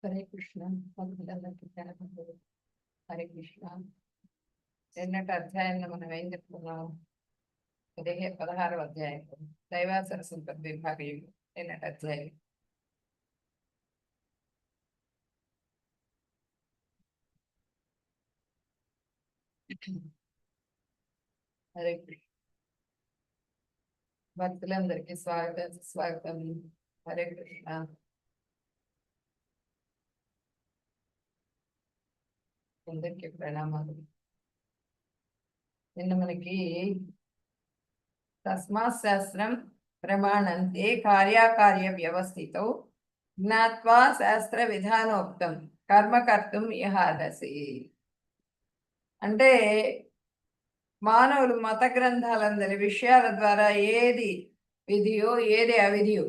హరే కృష్ణ. హరే కృష్ణ. నిన్నటి అధ్యాయంలో మనం ఏం చెప్పుకున్నాం? 16వ అధ్యాయం దైవాసర సంపద్ విభాగ యుగం. నిన్నటి అధ్యాయం హరే కృష్ణ. భక్తులందరికీ స్వాగతం స్వాగతం. హరే కృష్ణ. అందరికీ ప్రణామాలు. నిన్న మనకి తస్మాత్ శాస్త్రం ప్రమాణంతే కార్యాకార్య వ్యవస్థితో జ్ఞాత్వా శాస్త్ర విధానోక్తం కర్మకర్తం ఇహాదసి. అంటే మానవులు మత గ్రంథాలందరి విషయాల ద్వారా ఏది విధియో ఏది అవిధియో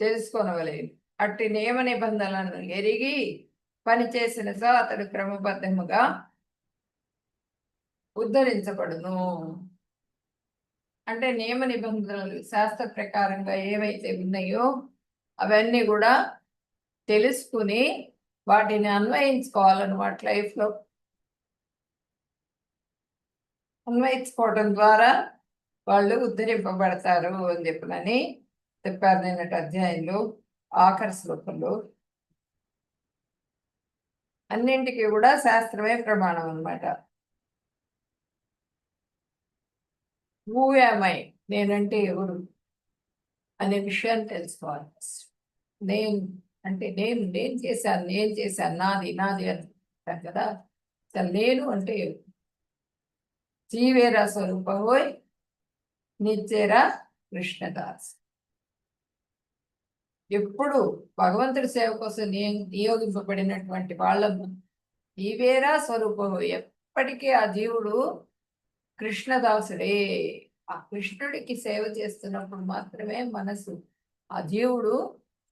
తెలుసుకొనవలేదు. అట్టి నియమ నిబంధనలను ఎరిగి పనిచేసినచో అతడు క్రమబద్ధముగా ఉద్ధరించబడును. అంటే నియమ నిబంధనలు శాస్త్ర ప్రకారంగా ఏవైతే ఉన్నాయో అవన్నీ కూడా తెలుసుకుని వాటిని అన్వయించుకోవాలన్నమాట. లైఫ్లో అన్వయించుకోవడం ద్వారా వాళ్ళు ఉద్ధరింపబడతారు అని చెప్పనని చెప్పారు నిన్నటి అధ్యాయంలో ఆఖరి శ్లోకంలో. అన్నింటికి కూడా శాస్త్రమే ప్రమాణం అన్నమాట. ఊయామై నేనంటే ఎవరు అనే విషయాన్ని తెలుసుకోవాలి. నేను అంటే నేను చేశాను నాది అంటారు కదా. అసలు నేను అంటే జీవేరా స్వరూపమోయ్ నిత్యేరా కృష్ణదాస్. ఎప్పుడు భగవంతుడి సేవ కోసం నియోగింపబడినటువంటి వాళ్ళము జీవేరా స్వరూపము. ఎప్పటికీ ఆ జీవుడు కృష్ణదాసుడే. ఆ కృష్ణుడికి సేవ చేస్తున్నప్పుడు మాత్రమే మనసు ఆ జీవుడు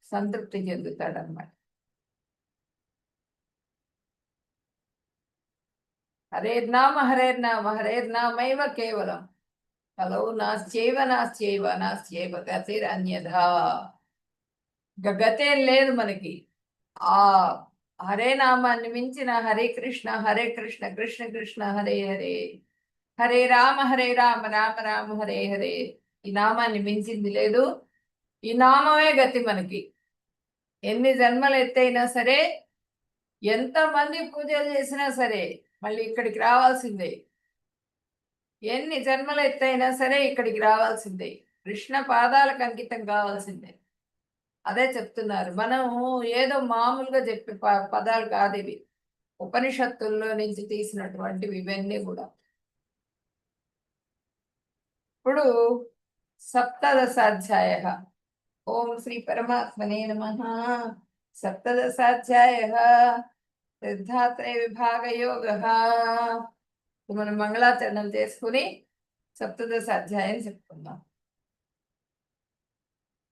సంతృప్తి చెందుతాడన్నమాట. హరేర్నామైవ కేవలం కలౌ నాస్చైవ గతిరన్యథా. గతేం లేదు మనకి. ఆ హరే నామాన్ని మించిన హరే కృష్ణ కృష్ణ కృష్ణ హరే హరే, హరే రామ రామ రామ హరే హరే. ఈ నామాన్ని మించింది లేదు. ఈ నామమే గతి మనకి. ఎన్ని జన్మలు ఎత్తైనా సరే, ఎంతమంది పూజలు చేసినా సరే మళ్ళీ ఇక్కడికి రావాల్సిందే. ఎన్ని జన్మలు ఎత్తైనా సరే ఇక్కడికి రావాల్సిందే. కృష్ణ పాదాలకు అంకితం కావాల్సిందే. అదే చెప్తున్నారు. మనం ఏదో మామూలుగా చెప్పే పదాలు కాదు ఇవి. ఉపనిషత్తుల్లో నుంచి తీసినటువంటివి ఇవన్నీ కూడా. ఇప్పుడు 17వ ఓం శ్రీ పరమాత్మనే నమః. 17వ సిద్ధాత్రయ విభాగ యోగ. మనం మంగళాచరణం చేసుకుని 17వ చెప్పుకుందాం.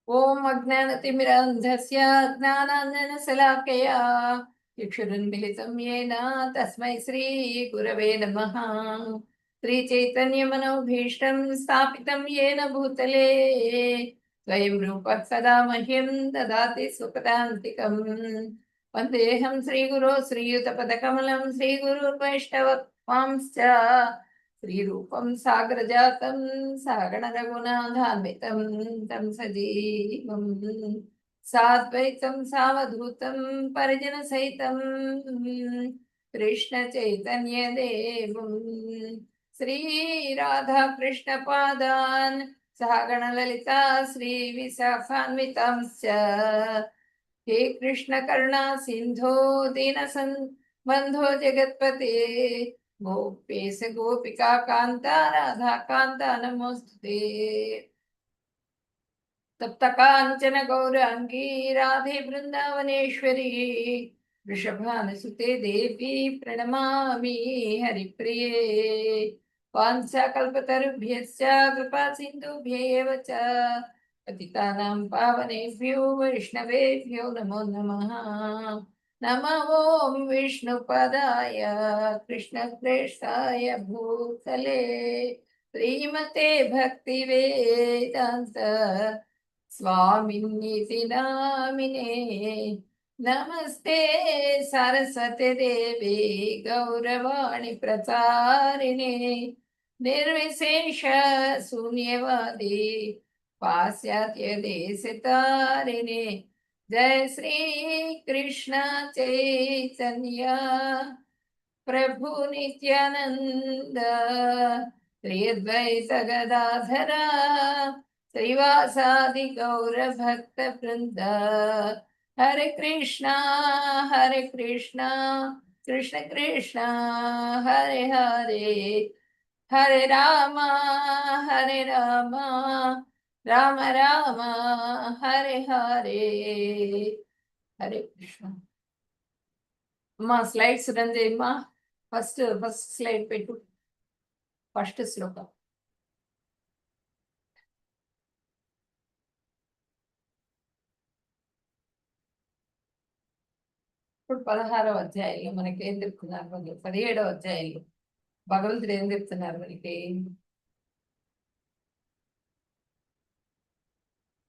ఓం అజ్ఞానతిమిరంధస్య జ్ఞానాంజనశలాకయా చక్షురున్మిలితం యేన తస్మై శ్రీ గురవే నమః. శ్రీచైతన్యమనోభీష్టం స్థాపితం యేన భూతలే స్వయం రూపః సదా మహ్యం దదాతి సుఖదాంతికం. వందేహం శ్రీగురో శ్రీయుతపదకమలం శ్రీగురుర్వైష్ణవపాంశ్చ శ్రీరూపం సాగరజాతం సగణ రఘునాథాన్వితం తం సజీవం సాద్వైతం సావధూతం పరిజన సహితం కృష్ణ చైతన్య దేవం శ్రీ రాధా కృష్ణ పాదాన్ సగణ లలితా శ్రీ విశాఖాన్వితాంశ్చ. హే కృష్ణ కరుణా సింధో దీన బంధో జగత్పతే గోపేశ గోపికా కాంత రాధా కాంత నమోస్తుతే. తప్త కాంచన గౌరాంగీ రాధే బృందావనేశ్వరీ వృషభానుసుతే దేవి ప్రణమామి హరిప్రియే. వాంఛాకల్పతరుభ్యశ్చ కృపా సింధుభ్యేవ చ పతితానాం పావనేభ్యో వైష్ణవేభ్యో నమో నమః. నమో ఓం విష్ణుపదాయ కృష్ణప్రేష్టాయ భూతలే శ్రీమతే భక్తి వేదాంత స్వామిన్నితి నామినే నమస్తే సరస్వతి దేవి గౌరవాణి ప్రచారిణి నిర్విశేష శూన్యవాది పాశ్చాత్య దేశతారిణి జయ శ్రీ కృష్ణ చైతన్య ప్రభు నిత్యానంద శ్రీ అద్వైత గదాధర శ్రీవాసాది గౌర భక్త బృంద హరే కృష్ణ కృష్ణ కృష్ణ హరే హరే హరే రామ రామ రామ హరే హరే. హరే కృష్ణ. అమ్మా స్లైడ్స్ రన్ చేయమ్మా. ఫస్ట్ స్లైడ్ పెట్టు. ఫస్ట్ శ్లోకం. ఇప్పుడు 16వ అధ్యాయంలో మనకి ఏం చెప్తున్నారు? 17వ అధ్యాయంలో భగవంతుడు ఏం చెప్తున్నారు మనకి?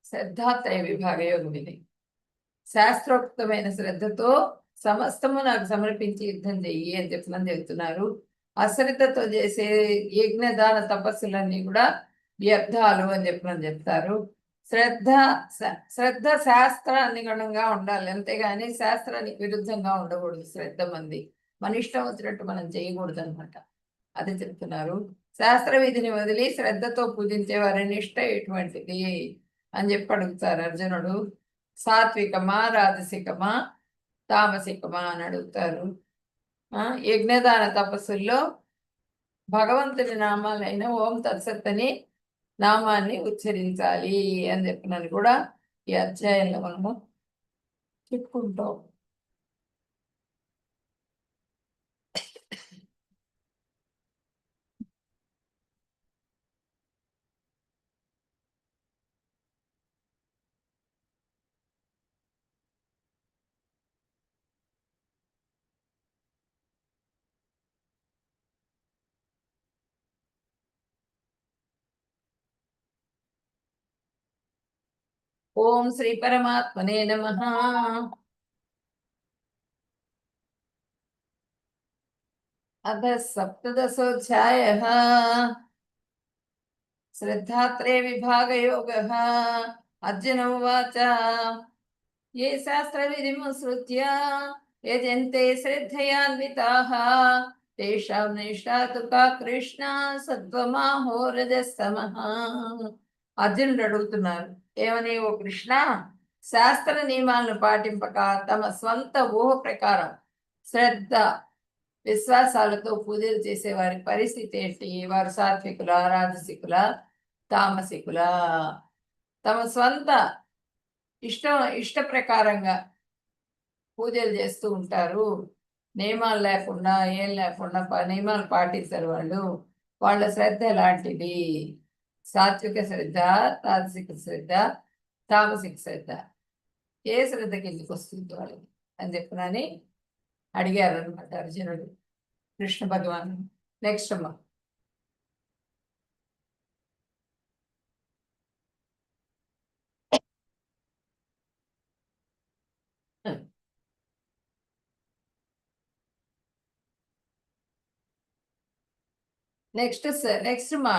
శ్రద్ధాత్రయ విభాగ యోగం ఇది. శాస్త్రోక్తమైన శ్రద్ధతో సమస్తము నాకు సమర్పించి యుద్ధం చెయ్యి అని చెప్తున్నారు. అశ్రద్ధతో చేసే యజ్ఞదాన తపస్సులన్నీ కూడా వ్యర్థాలు అని చెప్తారు. శ్రద్ధ శాస్త్రానుగుణంగా ఉండాలి, అంతేగాని శాస్త్రానికి విరుద్ధంగా ఉండకూడదు. శ్రద్ధ మన ఇష్టం వచ్చినట్టు మనం చేయకూడదు అనమాట. అది చెప్తున్నారు. శాస్త్ర విధిని వదిలి శ్రద్ధతో పూజించే వారి నిష్ట ఎటువంటిది అని చెప్పి అడుగుతారు అర్జునుడు. సాత్వికమా, రాజసికమా, తామసికమా అని అడుగుతారు. యజ్ఞదాన తపస్సుల్లో భగవంతుని నామాలైన ఓం తత్సత్ అని నామాన్ని ఉచ్చరించాలి అని చెప్పినని కూడా ఈ అధ్యాయంలో మనము చెప్పుకుంటాం. ఓం శ్రీ పరమాత్మనే నమః. అథ సప్తదశోధ్యాయః శ్రద్ధాత్రయ విభాగ యోగః. అర్జున ఉవాచ ఏ శాస్త్రవిధిముత్సృత్య యజంతే శ్రద్ధయాన్వితాః తేషాం నిష్ఠా తు కా కృష్ణ సత్వమాహో రజస్తమః. అర్జునుడు అడుగుతున్నారు, ఏమని? ఓ కృష్ణ, శాస్త్ర నియమాలను పాటింపక తమ స్వంత ఊహ ప్రకారం శ్రద్ధ విశ్వాసాలతో పూజలు చేసే వారి పరిస్థితి ఏంటి? వారు సాత్వికుల, రాజసికుల, తామసికుల? తమ స్వంత ఇష్ట ప్రకారంగా పూజలు చేస్తూ ఉంటారు. నియమాలు లేకుండా, ఏం లేకుండా నియమాలు పాటిస్తారు వాళ్ళు. వాళ్ళ శ్రద్ధ ఎలాంటిది? సాత్విక శ్రద్ధ, రాజసిక శ్రద్ధ, తామసిక శ్రద్ధ? ఏ శ్రద్ధ కిందకి వస్తుంది వాళ్ళకి అని చెప్పినని అడిగారు అనమాట అర్జునుడు కృష్ణ భగవాన్. నెక్స్ట్ అమ్మా. నెక్స్ట్ మా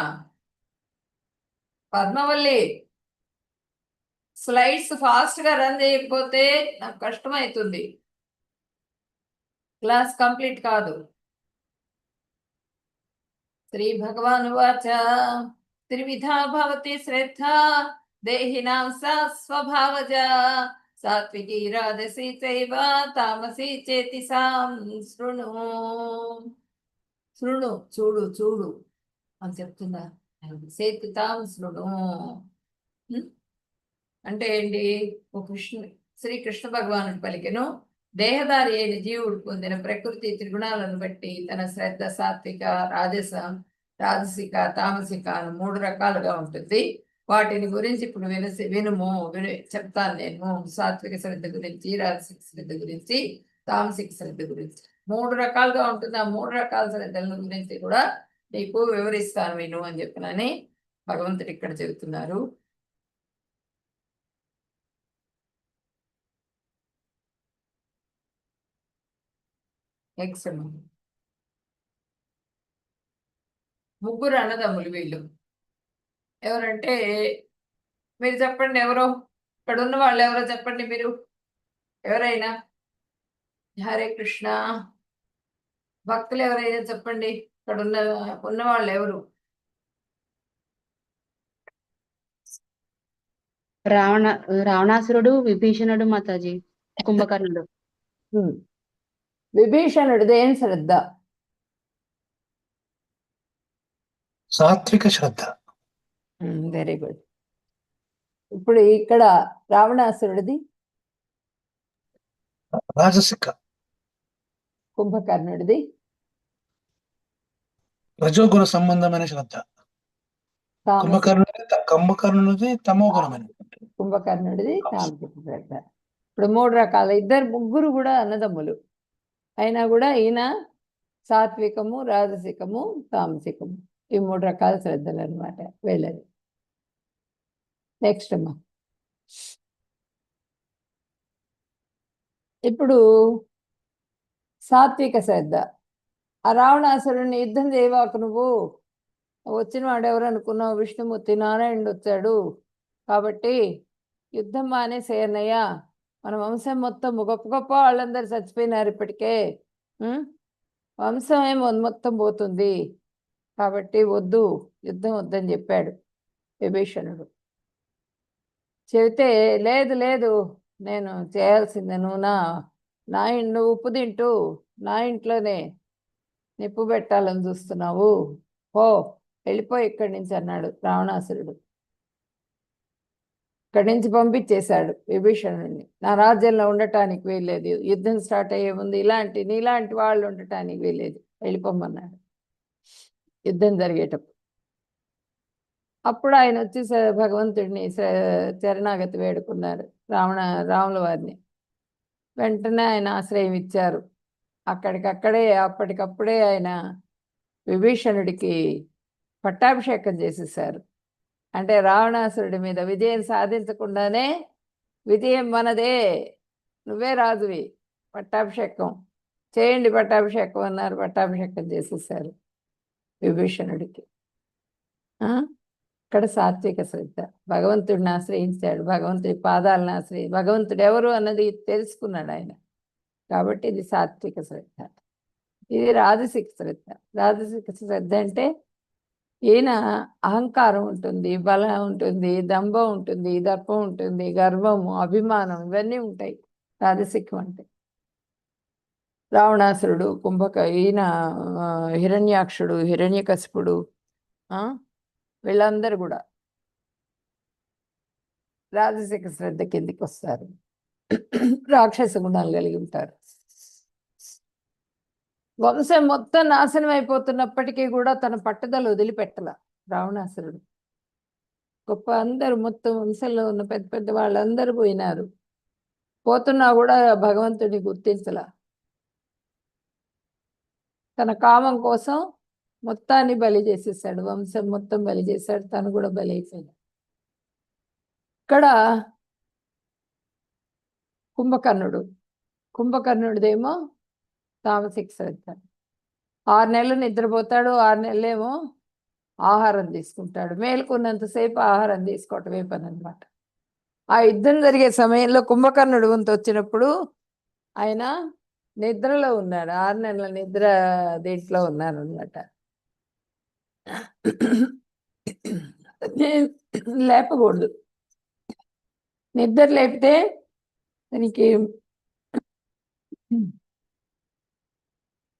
పద్మవల్లి, స్లైడ్స్ ఫాస్ట్ గా రన్ చేయకపోతే నాకు కష్టమవుతుంది, క్లాస్ కంప్లీట్ కాదు. శ్రీ భగవాన్ వాచ త్రివిధా భవతి శ్రద్ధ దేహినాం సా స్వభావజ సాత్వికీ రాజసి చైవ తామసి చేతి సాం శృణు. శృణు, చూడు అని చెప్తున్నా. చేతి తాం శృణు అంటే ఏంటి? ఓ శ్రీకృష్ణ భగవానుడు పలికెను, దేహదారి అయిన జీవుడు పొందిన ప్రకృతి త్రిగుణాలను బట్టి తన శ్రద్ధ సాత్విక, రాజసిక, తామసిక అని 3 రకాలుగా ఉంటుంది. వాటిని గురించి ఇప్పుడు వినుము చెప్తాను నేను. సాత్విక శ్రద్ధ గురించి, రాజసిక శ్రద్ధ గురించి, తామసిక శ్రద్ధ గురించి 3 రకాలుగా ఉంటుంది. ఆ 3 రకాల శ్రద్ధల గురించి కూడా నీకు వివరిస్తాను విను అని చెప్పినని భగవంతుడు ఇక్కడ చెబుతున్నారు. . . . . . . . . . . . . . . . . . . . . . . . . . . . . . . . . . . . . . . . . . . . . . . . . . ఎక్స్. ముగ్గురు అన్నదమ్ములు వీళ్ళు. ఎవరంటే మీరు చెప్పండి, ఎవరో ఇక్కడ ఉన్న వాళ్ళు ఎవరో చెప్పండి మీరు, ఎవరైనా. హరే కృష్ణ భక్తులు ఎవరైనా చెప్పండి, ఇక్కడ ఉన్న వాళ్ళు ఎవరు. రావణ రావణాసురుడు, విభీషణుడు, మాతాజీ, కుంభకర్ణుడు. విభీషణుడిది ఏం శ్రద్ధ? సాత్విక శ్రద్ధ. Very good. ఇప్పుడు ఇక్కడ రావణాసురుడిది రాజసిక. కుంభకర్ణుడిది రజోగుణ సంబంధమైన శ్రద్ధ. కుంభకర్ణుడిది తమోగుణమైన. కుంభకర్ణుడిది తామసిక శ్రద్ధ. ఇప్పుడు మూడు రకాల, ముగ్గురు కూడా అన్నదమ్ములు అయినా కూడా ఈయన సాత్వికము, రాజసికము, తామసికము, ఈ మూడు రకాల శ్రద్ధలు అనమాట వీళ్ళది. నెక్స్ట్ అమ్మా. ఇప్పుడు సాత్విక శ్రద్ధ. ఆ రావణాసురుడిని యుద్ధం చేయవాకు, నువ్వు వచ్చిన వాడు ఎవరు అనుకున్నావు, విష్ణుమూర్తి నారాయణుడు వచ్చాడు కాబట్టి యుద్ధం మానేసేయన్నయ్య, మన వంశం మొత్తం గొప్ప గొప్ప వాళ్ళందరూ చచ్చిపోయినారు ఇప్పటికే, వంశం ఏమో మొత్తం పోతుంది కాబట్టి వద్దు, యుద్ధం వద్దని చెప్పాడు విభీషణుడు. చెబితే లేదు లేదు, నేను చేయాల్సిందే, నువ్వు ఉప్పు తింటూ నా ఇంట్లోనే నిప్పు పెట్టాలని చూస్తున్నావు, ఓ వెళ్ళిపోయి ఇక్కడి నుంచి అన్నాడు రావణాసురుడు. ఇక్కడి నుంచి పంపించేశాడు విభీషణుడిని. నా రాజ్యంలో ఉండటానికి వీల్లేదు, యుద్ధం స్టార్ట్ అయ్యే ముందు నీలాంటి వాళ్ళు ఉండటానికి వీల్లేదు, వెళ్ళిపోమన్నాడు యుద్ధం జరిగేటప్పుడు. అప్పుడు ఆయన వచ్చి భగవంతుడిని శరణాగతి వేడుకున్నారు రాముల వారిని. వెంటనే ఆయన ఆశ్రయం ఇచ్చారు. అప్పటికప్పుడే ఆయన విభీషణుడికి పట్టాభిషేకం చేసేసారు. అంటే రావణాసురుడి మీద విజయం సాధించకుండానే, విజయం మనదే, నువ్వే రాజువి, పట్టాభిషేకం చేయండి పట్టాభిషేకం అన్నారు. పట్టాభిషేకం చేసేసారు విభీషణుడికి. ఇక్కడ సాత్విక శ్రద్ధ. భగవంతుడిని ఆశ్రయించాడు, భగవంతుడి పాదాలను భగవంతుడు ఎవరు అన్నది తెలుసుకున్నాడు ఆయన, కాబట్టి ఇది సాత్విక శ్రద్ధ. ఇది రాజసిక శ్రద్ధ. రాజసిక శ్రద్ధ అంటే ఈయన అహంకారం ఉంటుంది, బలం ఉంటుంది, దంభం ఉంటుంది, దర్పం ఉంటుంది, గర్వము, అభిమానం, ఇవన్నీ ఉంటాయి రాజసికం అంటే. రావణాసురుడు, ఈయన హిరణ్యాక్షుడు, హిరణ్యకశిపుడు, వీళ్ళందరూ కూడా రాజసిక శ్రద్ధ కిందికి వస్తారు, రాక్షస గుణాలు కలిగి ఉంటారు. వంశం మొత్తం నాశనం అయిపోతున్నప్పటికీ కూడా తన పట్టుదల వదిలిపెట్టల రావణాసురుడు. అందరూ మొత్తం వంశంలో ఉన్న పెద్ద పెద్ద వాళ్ళందరూ పోయినారు, పోతున్నా కూడా భగవంతుడిని గుర్తించల. తన కామం కోసం మొత్తాన్ని బలి చేసేసాడు, వంశం మొత్తం బలి చేశాడు, తను కూడా బలి అయిపోయాడు. ఇక్కడ కుంభకర్ణుడిదేమో తామసిక శ్రద్ధ. 6 నెలలు నిద్రపోతాడు, 6 నెలలేమో ఆహారం తీసుకుంటాడు. మేలుకున్నంతసేపు ఆహారం తీసుకోవటమే పని అనమాట. ఆ యుద్ధం జరిగే సమయంలో కుంభకర్ణుడు వంతు వచ్చినప్పుడు ఆయన నిద్రలో ఉన్నాడు, 6 నెలల నిద్ర దీంట్లో ఉన్నారు అనమాట. లేపకూడదు, నిద్ర లేపితే దానికి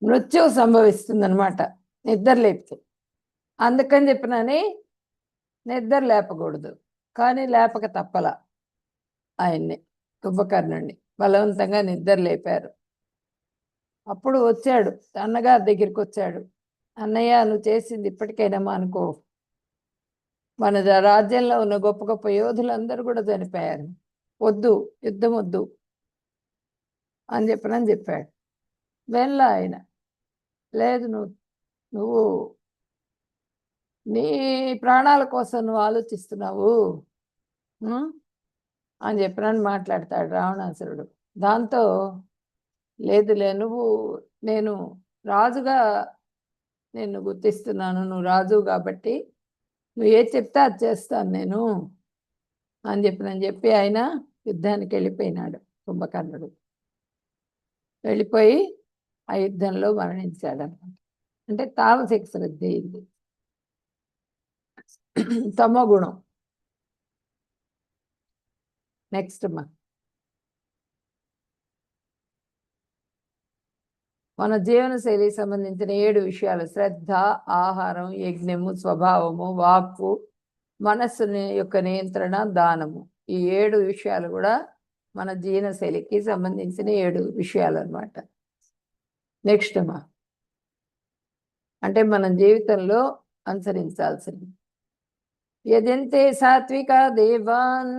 మృత్యువు సంభవిస్తుంది అనమాట నిద్ర లేపితే. అందుకని చెప్పినని నిద్ర లేపకూడదు, కానీ లేపక తప్పల. ఆయన్ని కుంభకర్ణుడిని బలవంతంగా నిద్ర లేపారు. అప్పుడు వచ్చాడు, అన్నగారి దగ్గరికి వచ్చాడు. అన్నయ్య, నువ్వు చేసింది ఇప్పటికైనా అనుకో, మన రాజ్యంలో ఉన్న గొప్ప గొప్ప యోధులందరూ కూడా చనిపోయారు, వద్దు, యుద్ధం వద్దు అని చెప్పాడు. వెళ్ళ ఆయన, లేదు, నువ్వు నీ ప్రాణాల కోసం నువ్వు ఆలోచిస్తున్నావు అని చెప్పినని మాట్లాడతాడు రావణాసురుడు. దాంతో లేదులే, నువ్వు నేను రాజుగా నిన్ను గుర్తిస్తున్నాను, నువ్వు రాజు కాబట్టి నువ్వు ఏది చెప్తే అది చేస్తాను నేను అని చెప్పి ఆయన యుద్ధానికి వెళ్ళిపోయినాడు కుంభకర్ణుడు. వెళ్ళిపోయి ఆ యుద్ధంలో మరణించాడు అన్నమాట. అంటే తామసిక శ్రద్ధ ఇది, తమో గుణం. నెక్స్ట్ మన జీవనశైలికి సంబంధించిన 7 విషయాలు: శ్రద్ధ, ఆహారం, యజ్ఞము, స్వభావము, వాక్కు, మనస్సుని యొక్క నియంత్రణ, దానము. ఈ 7 విషయాలు కూడా మన జీవనశైలికి సంబంధించిన 7 విషయాలు అన్నమాట. నెక్స్ట్ అంటే మన జీవితంలో అనుసరించాల్సింది: యజంతే సాత్విక దేవాన్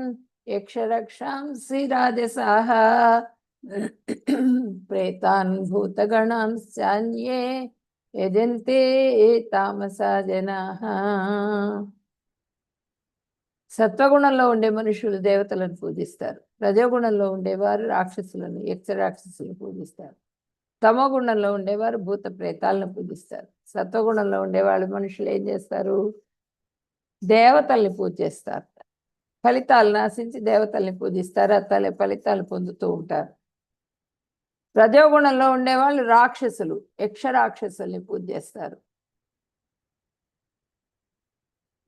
యక్షరక్షాంసి రాజసాః ప్రేతాన్ భూతగణాంశ్చాన్యే యజంతే తామసా జనాః. సత్వగుణంలో ఉండే మనుషులు దేవతలను పూజిస్తారు. రజోగుణంలో ఉండేవారు రాక్షసులను, యక్షరాక్షసులను పూజిస్తారు. తమో గుణంలో ఉండేవారు భూత ప్రేతాలను పూజిస్తారు. సత్వగుణంలో ఉండేవాళ్ళు మనుషులు ఏం చేస్తారు? దేవతల్ని పూజ చేస్తారు. ఫలితాలను ఆశించి దేవతల్ని పూజిస్తారు, అతలే ఫలితాలు పొందుతూ ఉంటారు. రజోగుణంలో ఉండేవాళ్ళు రాక్షసులు, యక్షరాక్షసుల్ని పూజ చేస్తారు.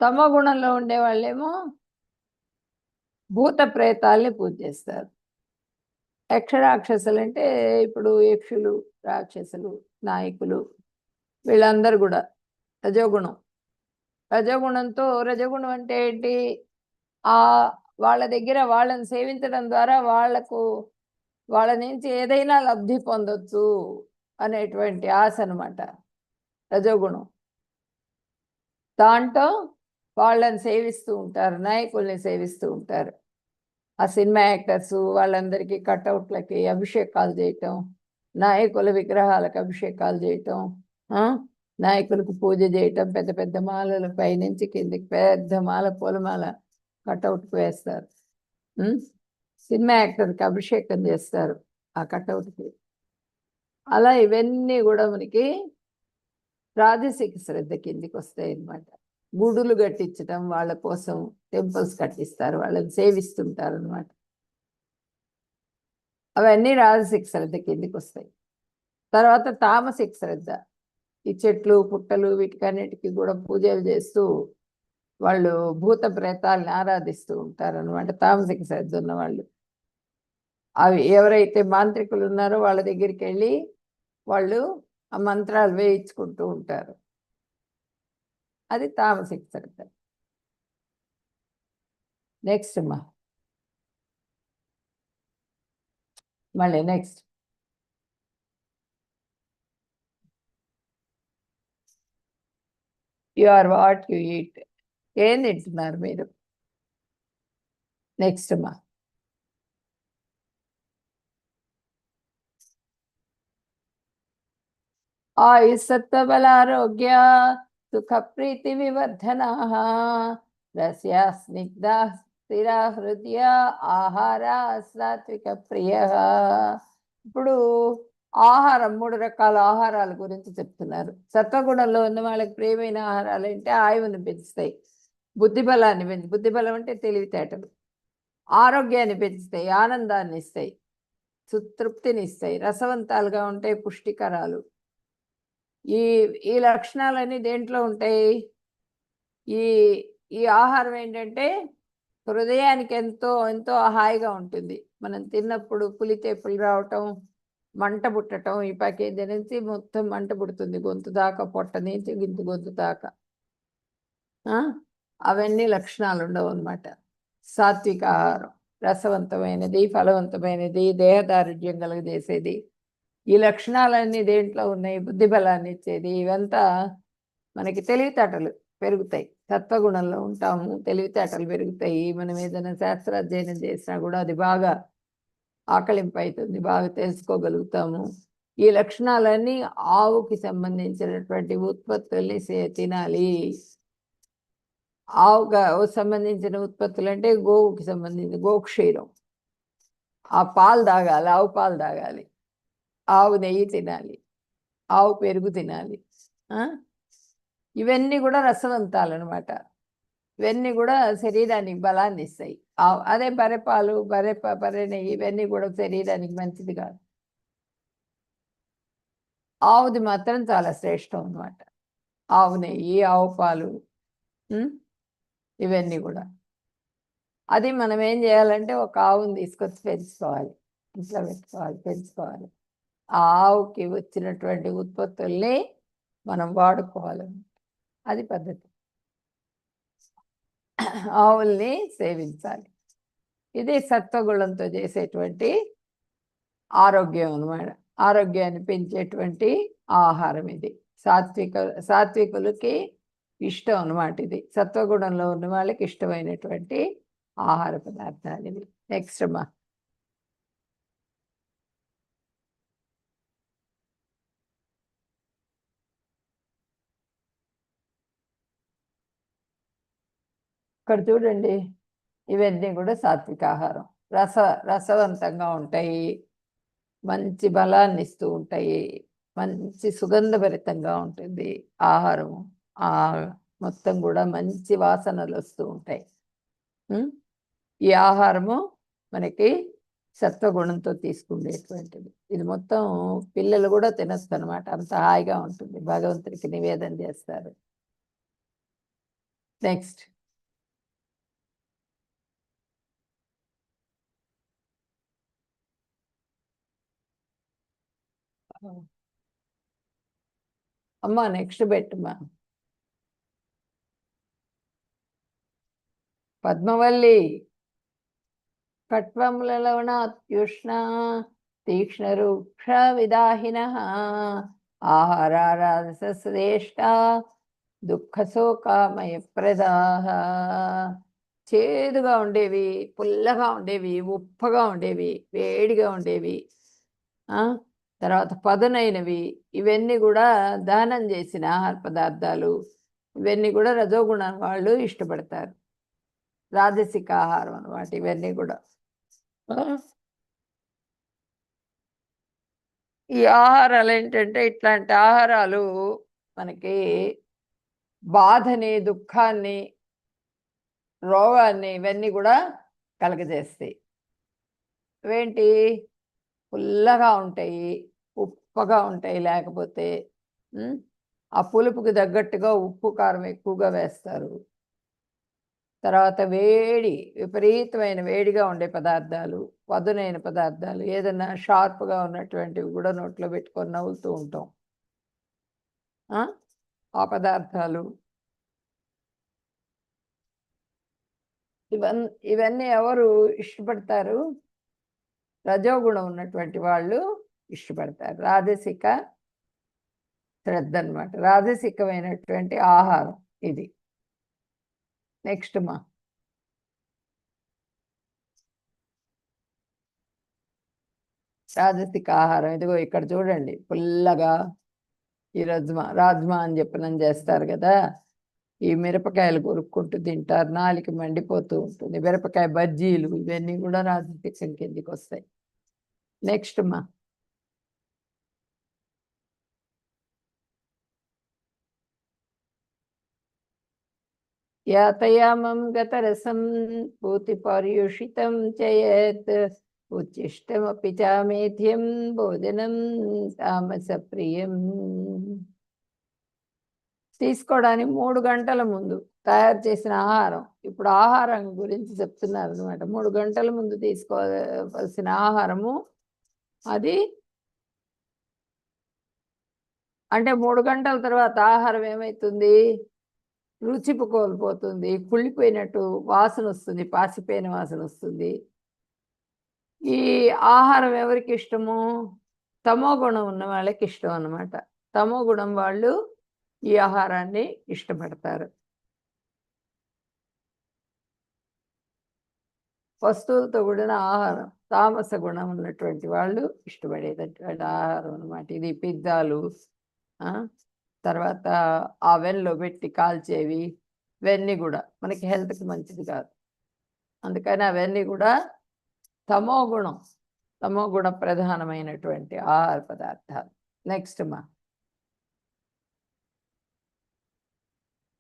తమో గుణంలో ఉండేవాళ్ళేమో భూత ప్రేతాల్ని పూజ చేస్తారు. యక్షరాక్షసులు అంటే ఇప్పుడు యక్షులు, రాక్షసులు, నాయకులు, వీళ్ళందరూ కూడా రజోగుణం. రజోగుణం అంటే ఏంటి? వాళ్ళ దగ్గర వాళ్ళని సేవించడం ద్వారా వాళ్ళ నుంచి ఏదైనా లబ్ధి పొందొచ్చు అనేటువంటి ఆశ అనమాట రజోగుణం. దాంట్లో వాళ్ళని సేవిస్తూ ఉంటారు, నాయకుల్ని సేవిస్తూ ఉంటారు. ఆ సినిమా యాక్టర్స్ వాళ్ళందరికీ కట్అవుట్లకి అభిషేకాలు చేయటం, నాయకుల విగ్రహాలకు అభిషేకాలు చేయటం, నాయకులకు పూజ చేయటం, పెద్ద పెద్ద మాలలు పైనుంచి కిందికి పెద్ద మాల, పూలమాల కట్అవుట్కి వేస్తారు. సినిమా యాక్టర్కి అభిషేకం చేస్తారు ఆ కట్అవుట్కి. అలా ఇవన్నీ కూడా మనకి రాజసిక శ్రద్ధ కిందికి వస్తాయి అన్నమాట. గుడులు కట్టించడం, వాళ్ళ కోసం టెంపుల్స్ కట్టిస్తారు, వాళ్ళని సేవిస్తుంటారు అనమాట. అవన్నీ రాజసిక శ్రద్ధ కిందికి వస్తాయి. తర్వాత తామసిక శ్రద్ధ, ఈ చెట్లు పుట్టలు వీటికన్నిటికీ కూడా పూజలు చేస్తూ వాళ్ళు భూత ప్రేతాలని ఆరాధిస్తూ ఉంటారు అనమాట తామసిక శ్రద్ధ ఉన్న వాళ్ళు. అవి ఎవరైతే మాంత్రికులు ఉన్నారో వాళ్ళ దగ్గరికి వెళ్ళి వాళ్ళు ఆ మంత్రాలు వేయించుకుంటూ ఉంటారు. అది తామసిక శ్రద్ధ. నెక్స్ట్ మళ్ళీ next you are what you eat. ఏం తింటున్నారు మీరు? నెక్స్ట్ ఆయుస్సత్వబలారోగ్య సుఖ ప్రీతి వివర్ధనాః రస్యా స్నిగ్ధా స్థిరా హృదయ ఆహార సాత్విక ప్రియః. ఇప్పుడు ఆహారం, 3 రకాల ఆహారాల గురించి చెప్తున్నారు. సత్వగుణంలో ఉన్న వాళ్ళకి ప్రియమైన ఆహారాలు అంటే ఆయువుని పెంచుతాయి, బుద్ధిబలం అంటే తెలివితేటలు, ఆరోగ్యాన్ని పెంచుతాయి, ఆనందాన్ని ఇస్తాయి, తృప్తిని ఇస్తాయి, రసవంతాలుగా ఉంటాయి, పుష్టికరాలు. ఈ లక్షణాలన్నీ దేంట్లో ఉంటాయి? ఈ ఆహారం ఏంటంటే హృదయానికి ఎంతో ఎంతో హాయిగా ఉంటుంది. మనం తిన్నప్పుడు పులితేపులు రావటం, మంట పుట్టడం, ఈ ప్యాకేజీ నుంచి మొత్తం మంట పుడుతుంది, గొంతు దాకా, పొట్ట నుంచి గొంతు దాకా. అవన్నీ లక్షణాలు ఉండవు అన్నమాట. సాత్విక ఆహారం రసవంతమైనది, ఫలవంతమైనది, దేహదారుఢ్యం కలుగజేసేది. ఈ లక్షణాలన్నీ దేంట్లో ఉన్నాయి? బుద్ధిబలాన్ని ఇచ్చేది. ఇవంతా మనకి తెలివితేటలు పెరుగుతాయి. సత్వగుణంలో ఉంటాము, తెలివితేటలు పెరుగుతాయి. మనం ఏదైనా శాస్త్రాధ్యయనం చేసినా కూడా అది బాగా ఆకలింపు అవుతుంది, బాగా తెలుసుకోగలుగుతాము. ఈ లక్షణాలన్నీ ఆవుకి సంబంధించినటువంటి ఉత్పత్తుల్ని తినాలి. ఆవుగా సంబంధించిన ఉత్పత్తులు అంటే గోవుకి సంబంధించిన గోక్షీరం, ఆ పాలు తాగాలి, ఆవు పాలు తాగాలి, ఆవు నెయ్యి తినాలి. ఆవు పెరుగు తినాలి. ఇవన్నీ కూడా రసవంతాలు అనమాట. ఇవన్నీ కూడా శరీరానికి బలాన్ని ఇస్తాయి. అదే బర్రెపాలు, బర్రె నెయ్యి ఇవన్నీ కూడా శరీరానికి మంచిది కాదు. ఆవుది మాత్రం చాలా శ్రేష్టం అనమాట. ఆవు నెయ్యి, ఆవు పాలు, ఇవన్నీ కూడా. అది మనం ఏం చేయాలంటే ఒక ఆవుని తీసుకొచ్చి పెంచుకోవాలి, ఇంట్లో పెట్టుకోవాలి, పెంచుకోవాలి. ఆ ఆవుకి వచ్చినటువంటి ఉత్పత్తుల్ని మనం వాడుకోవాలి. అది పద్ధతి. ఆవుల్ని సేవించాలి. ఇది సత్వగుణంతో చేసేటువంటి ఆరోగ్యం అన్నమాట. ఆరోగ్యాన్ని పెంచేటువంటి ఆహారం ఇది. సాత్వికులకి ఇష్టం అన్నమాట. ఇది సత్వగుణంలో ఉన్న వాళ్ళకి ఇష్టమైనటువంటి ఆహార పదార్థాలు ఇవి. నెక్స్ట్ అమ్మా. ఇక్కడ చూడండి, ఇవన్నీ కూడా సాత్విక ఆహారం. రసవంతంగా ఉంటాయి, మంచి బలాన్ని ఇస్తూ ఉంటాయి, మంచి సుగంధభరితంగా ఉంటుంది ఆహారం. మొత్తం కూడా మంచి వాసనలు వస్తూ ఉంటాయి. ఈ ఆహారము మనకి సత్వగుణంతో తీసుకునేటువంటిది. ఇది మొత్తం పిల్లలు కూడా తినచ్చు అనమాట, అంత హాయిగా ఉంటుంది. భగవంతుడికి నివేదన చేస్తారు. నెక్స్ట్. అమ్మా నెక్స్ట్ పెట్టమ్మా. పద్మవల్లి. కట్వములలవణాత్యుష్ణ తీక్ష్ణ రూక్ష విదాహిన ఆహారారసశ్రేష్ట దుఃఖ శోకామయ ప్రదాహ. చేదుగా ఉండేవి, పుల్లగా ఉండేవి, ఉప్పగా ఉండేవి, వేడిగా ఉండేవి, తర్వాత పదునైనవి, ఇవన్నీ కూడా దానం చేసిన ఆహార పదార్థాలు. ఇవన్నీ కూడా రజోగుణం వాళ్ళు ఇష్టపడతారు. రాజసిక ఆహారం అన్నమాట ఇవన్నీ కూడా. ఈ ఆహారాలు ఏంటంటే, ఇట్లాంటి ఆహారాలు మనకి బాధని, దుఃఖాన్ని, రోగాన్ని ఇవన్నీ కూడా కలగజేస్తాయి. ఇవేంటి? పుల్లగా ఉంటాయి, ఉప్పగా ఉంటాయి, లేకపోతే ఆ పులుపుకి తగ్గట్టుగా ఉప్పు కారం ఎక్కువగా వేస్తారు. తర్వాత విపరీతమైన వేడిగా ఉండే పదార్థాలు, పదునైన పదార్థాలు, ఏదైనా షార్ప్గా ఉన్నటువంటివి కూడా నోట్లో పెట్టుకొని నవ్వుతూ ఉంటాం. ఆ పదార్థాలు ఇవన్నీ ఎవరు ఇష్టపడతారు? రజోగుణం ఉన్నటువంటి వాళ్ళు ఇష్టపడతారు. రాజసిక శ్రద్ధ అనమాట, రాజసికమైనటువంటి ఆహారం ఇది. నెక్స్ట్ మా. రాజసిక ఆహారం ఇదిగో ఇక్కడ చూడండి, పుల్లగా ఈ రాజ్మా అని చెప్పిన చేస్తారు కదా, ఈ మిరపకాయలు కొరుక్కుంటూ తింటారు, నాలిక మండిపోతూ ఉంటుంది. మిరపకాయ బజ్జీలు ఇవన్నీ కూడా రాజసికం కిందికి వస్తాయి. నెక్స్ట్ మా. యాతయామం గతరసం పూతి పర్యుషితం చేయత్ ఉచ్చిష్టమపి చామేధ్యం భోజనం తామస ప్రియం. తీసుకోవడానికి 3 గంటల ముందు తయారు చేసిన ఆహారం. ఇప్పుడు ఆహారం గురించి చెప్తున్నారు అనమాట. 3 గంటల ముందు తీసుకోవాల్సిన ఆహారము అది. అంటే 3 గంటల తర్వాత ఆహారం ఏమవుతుంది? రుచిపు కోల్పోతుంది, కుళ్ళిపోయినట్టు వాసన వస్తుంది, పాసిపోయిన వాసన వస్తుంది. ఈ ఆహారం ఎవరికి ఇష్టము? తమో గుణం ఉన్న వాళ్ళకి ఇష్టం అన్నమాట. తమో గుణం వాళ్ళు ఈ ఆహారాన్ని ఇష్టపడతారు. వస్తువులతో కూడిన ఆహారం తామస గుణం ఉన్నటువంటి వాళ్ళు ఇష్టపడేటటువంటి ఆహారం అన్నమాట. ఇది పిజ్జాలు, తర్వాత అవెన్లో పెట్టి కాల్చేవి, ఇవన్నీ కూడా మనకి హెల్త్కి మంచిది కాదు. అందుకని అవన్నీ కూడా తమో గుణ ప్రధానమైనటువంటి ఆహార పదార్థాలు. నెక్స్ట్ మా.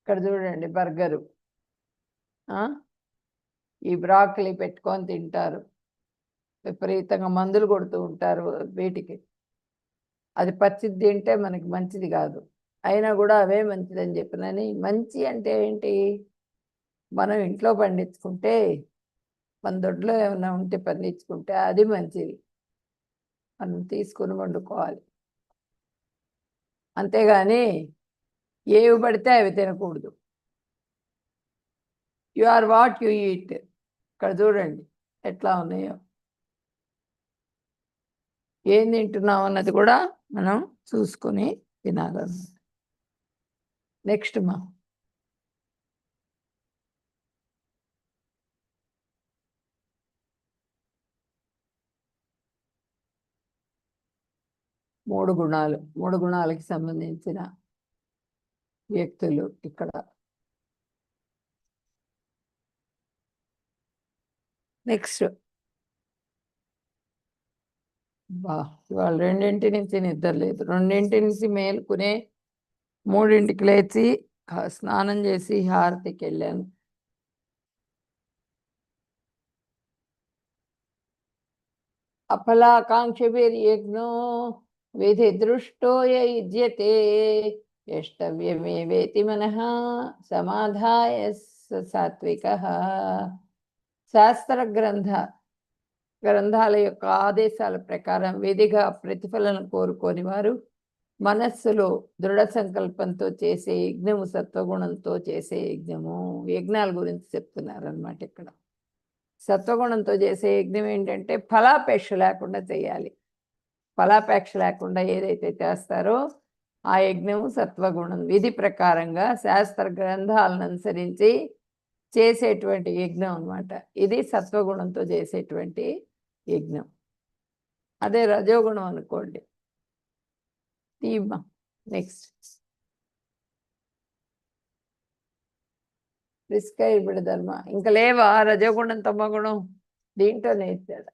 ఇక్కడ చూడండి బర్గరు, ఈ బ్రాకలీ పెట్టుకొని తింటారు, విపరీతంగా మందులు కొడుతూ ఉంటారు వీటికి. అది పచ్చిది తింటే మనకి మంచిది కాదు, అయినా కూడా అవే మంచిదని చెప్పినని. మంచి అంటే ఏంటి, మనం ఇంట్లో పండించుకుంటే, మన దొడ్లో ఏమైనా ఉంటే పండించుకుంటే అది మంచిది, మనం తీసుకుని వండుకోవాలి. అంతేగాని ఏవి పడితే అవి తినకూడదు. You are what you eat. ఇక్కడ చూడండి ఎట్లా ఉన్నాయో, ఏం తింటున్నాం అన్నది కూడా మనం చూసుకొని తినాలన్నమాట. నెక్స్ట్ మా 3 గుణాలు, 3 గుణాలకి సంబంధించిన వ్యక్తులు ఇక్కడ. నెక్స్ట్ ఇవాళ 2 నుంచి నిద్ర లేదు, 2 నుంచి మేలుకునే 3కి లేచి స్నానం చేసి హారతికి వెళ్ళాను. అఫలాకాంక్షభిర్యజ్ఞో విధి దృష్టో యుజ్యతే యష్టవ్యమేవేతి మనః సమాధాయ సాత్వికః. శాస్త్ర గ్రంథాల యొక్క ఆదేశాల ప్రకారం విధిగా ప్రతిఫలం కోరుకోని వారు మనస్సులో దృఢ సంకల్పంతో చేసే యజ్ఞము సత్వగుణంతో చేసే యజ్ఞము. యజ్ఞాల గురించి చెప్తున్నారనమాట ఇక్కడ. సత్వగుణంతో చేసే యజ్ఞం ఏంటంటే ఫలాపేక్ష లేకుండా చేయాలి. ఫలాపేక్ష లేకుండా ఏదైతే చేస్తారో ఆ యజ్ఞము సత్వగుణం, విధి ప్రకారంగా శాస్త్ర గ్రంథాలను అనుసరించి చేసేటువంటి యజ్ఞం అన్నమాట. ఇది సత్వగుణంతో చేసేటువంటి యజ్ఞం. అదే రజోగుణం అనుకోండి. నెక్స్ట్ ప్రిస్క్రైబ్డ్ ధర్మ. ఇంకా లేవా రజోగుణం తమగుణం? దీంట్లోనే ఇచ్చాడు,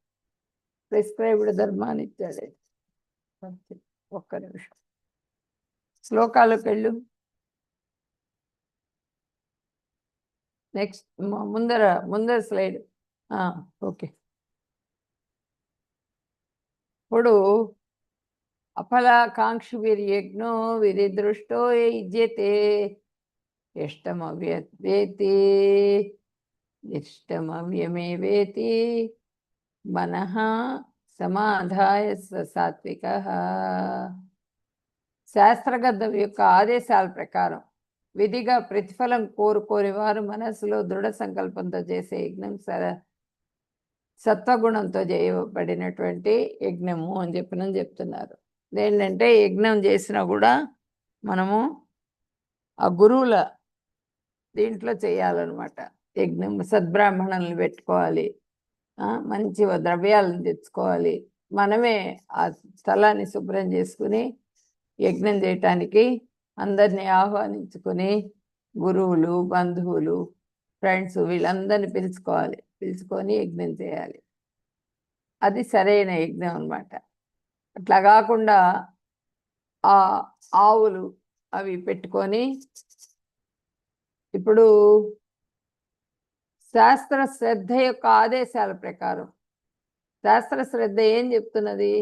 ప్రిస్క్రైబ్డ్ ధర్మాన్ని ఇచ్చాడు. ఒక్క నిమిషం, శ్లోకాలకు వెళ్ళు. నెక్స్ట్ ముందర స్లైడ్. ఓకే. ఇప్పుడు అఫలాకాంక్షిభిర్యజ్ఞో విధి దృష్టో యుజ్యతే ఇష్టమవ్యవేతి ఇష్టమవ్యమేవేతి మనః సమాధాయ సాత్వికః. శాస్త్రగద్ధం యొక్క ఆదేశాల ప్రకారం విధిగా ప్రతిఫలం కోరుకోని వారు మనస్సులో దృఢ సంకల్పంతో చేసే యజ్ఞం సత్వగుణంతో చేయబడినటువంటి యజ్ఞము అని చెప్తున్నారు. ఏంటంటే యజ్ఞం చేసినా కూడా మనము ఆ గురువుల దీంట్లో చేయాలన్నమాట. యజ్ఞం సద్బ్రాహ్మణులను పెట్టుకోవాలి, మంచి ద్రవ్యాలను తెచ్చుకోవాలి, మనమే ఆ స్థలాన్ని శుభ్రం చేసుకుని యజ్ఞం చేయటానికి అందరినీ ఆహ్వానించుకొని గురువులు, బంధువులు, ఫ్రెండ్స్ వీళ్ళందరినీ పిలుచుకొని యజ్ఞం చేయాలి. అది సరైన యజ్ఞం అన్నమాట. అట్లా కాకుండా ఆ ఆవులు అవి పెట్టుకొని, ఇప్పుడు శాస్త్ర శ్రద్ధ యొక్క ఆదేశాల ప్రకారం శాస్త్ర శ్రద్ధ ఏం చెప్తున్నది?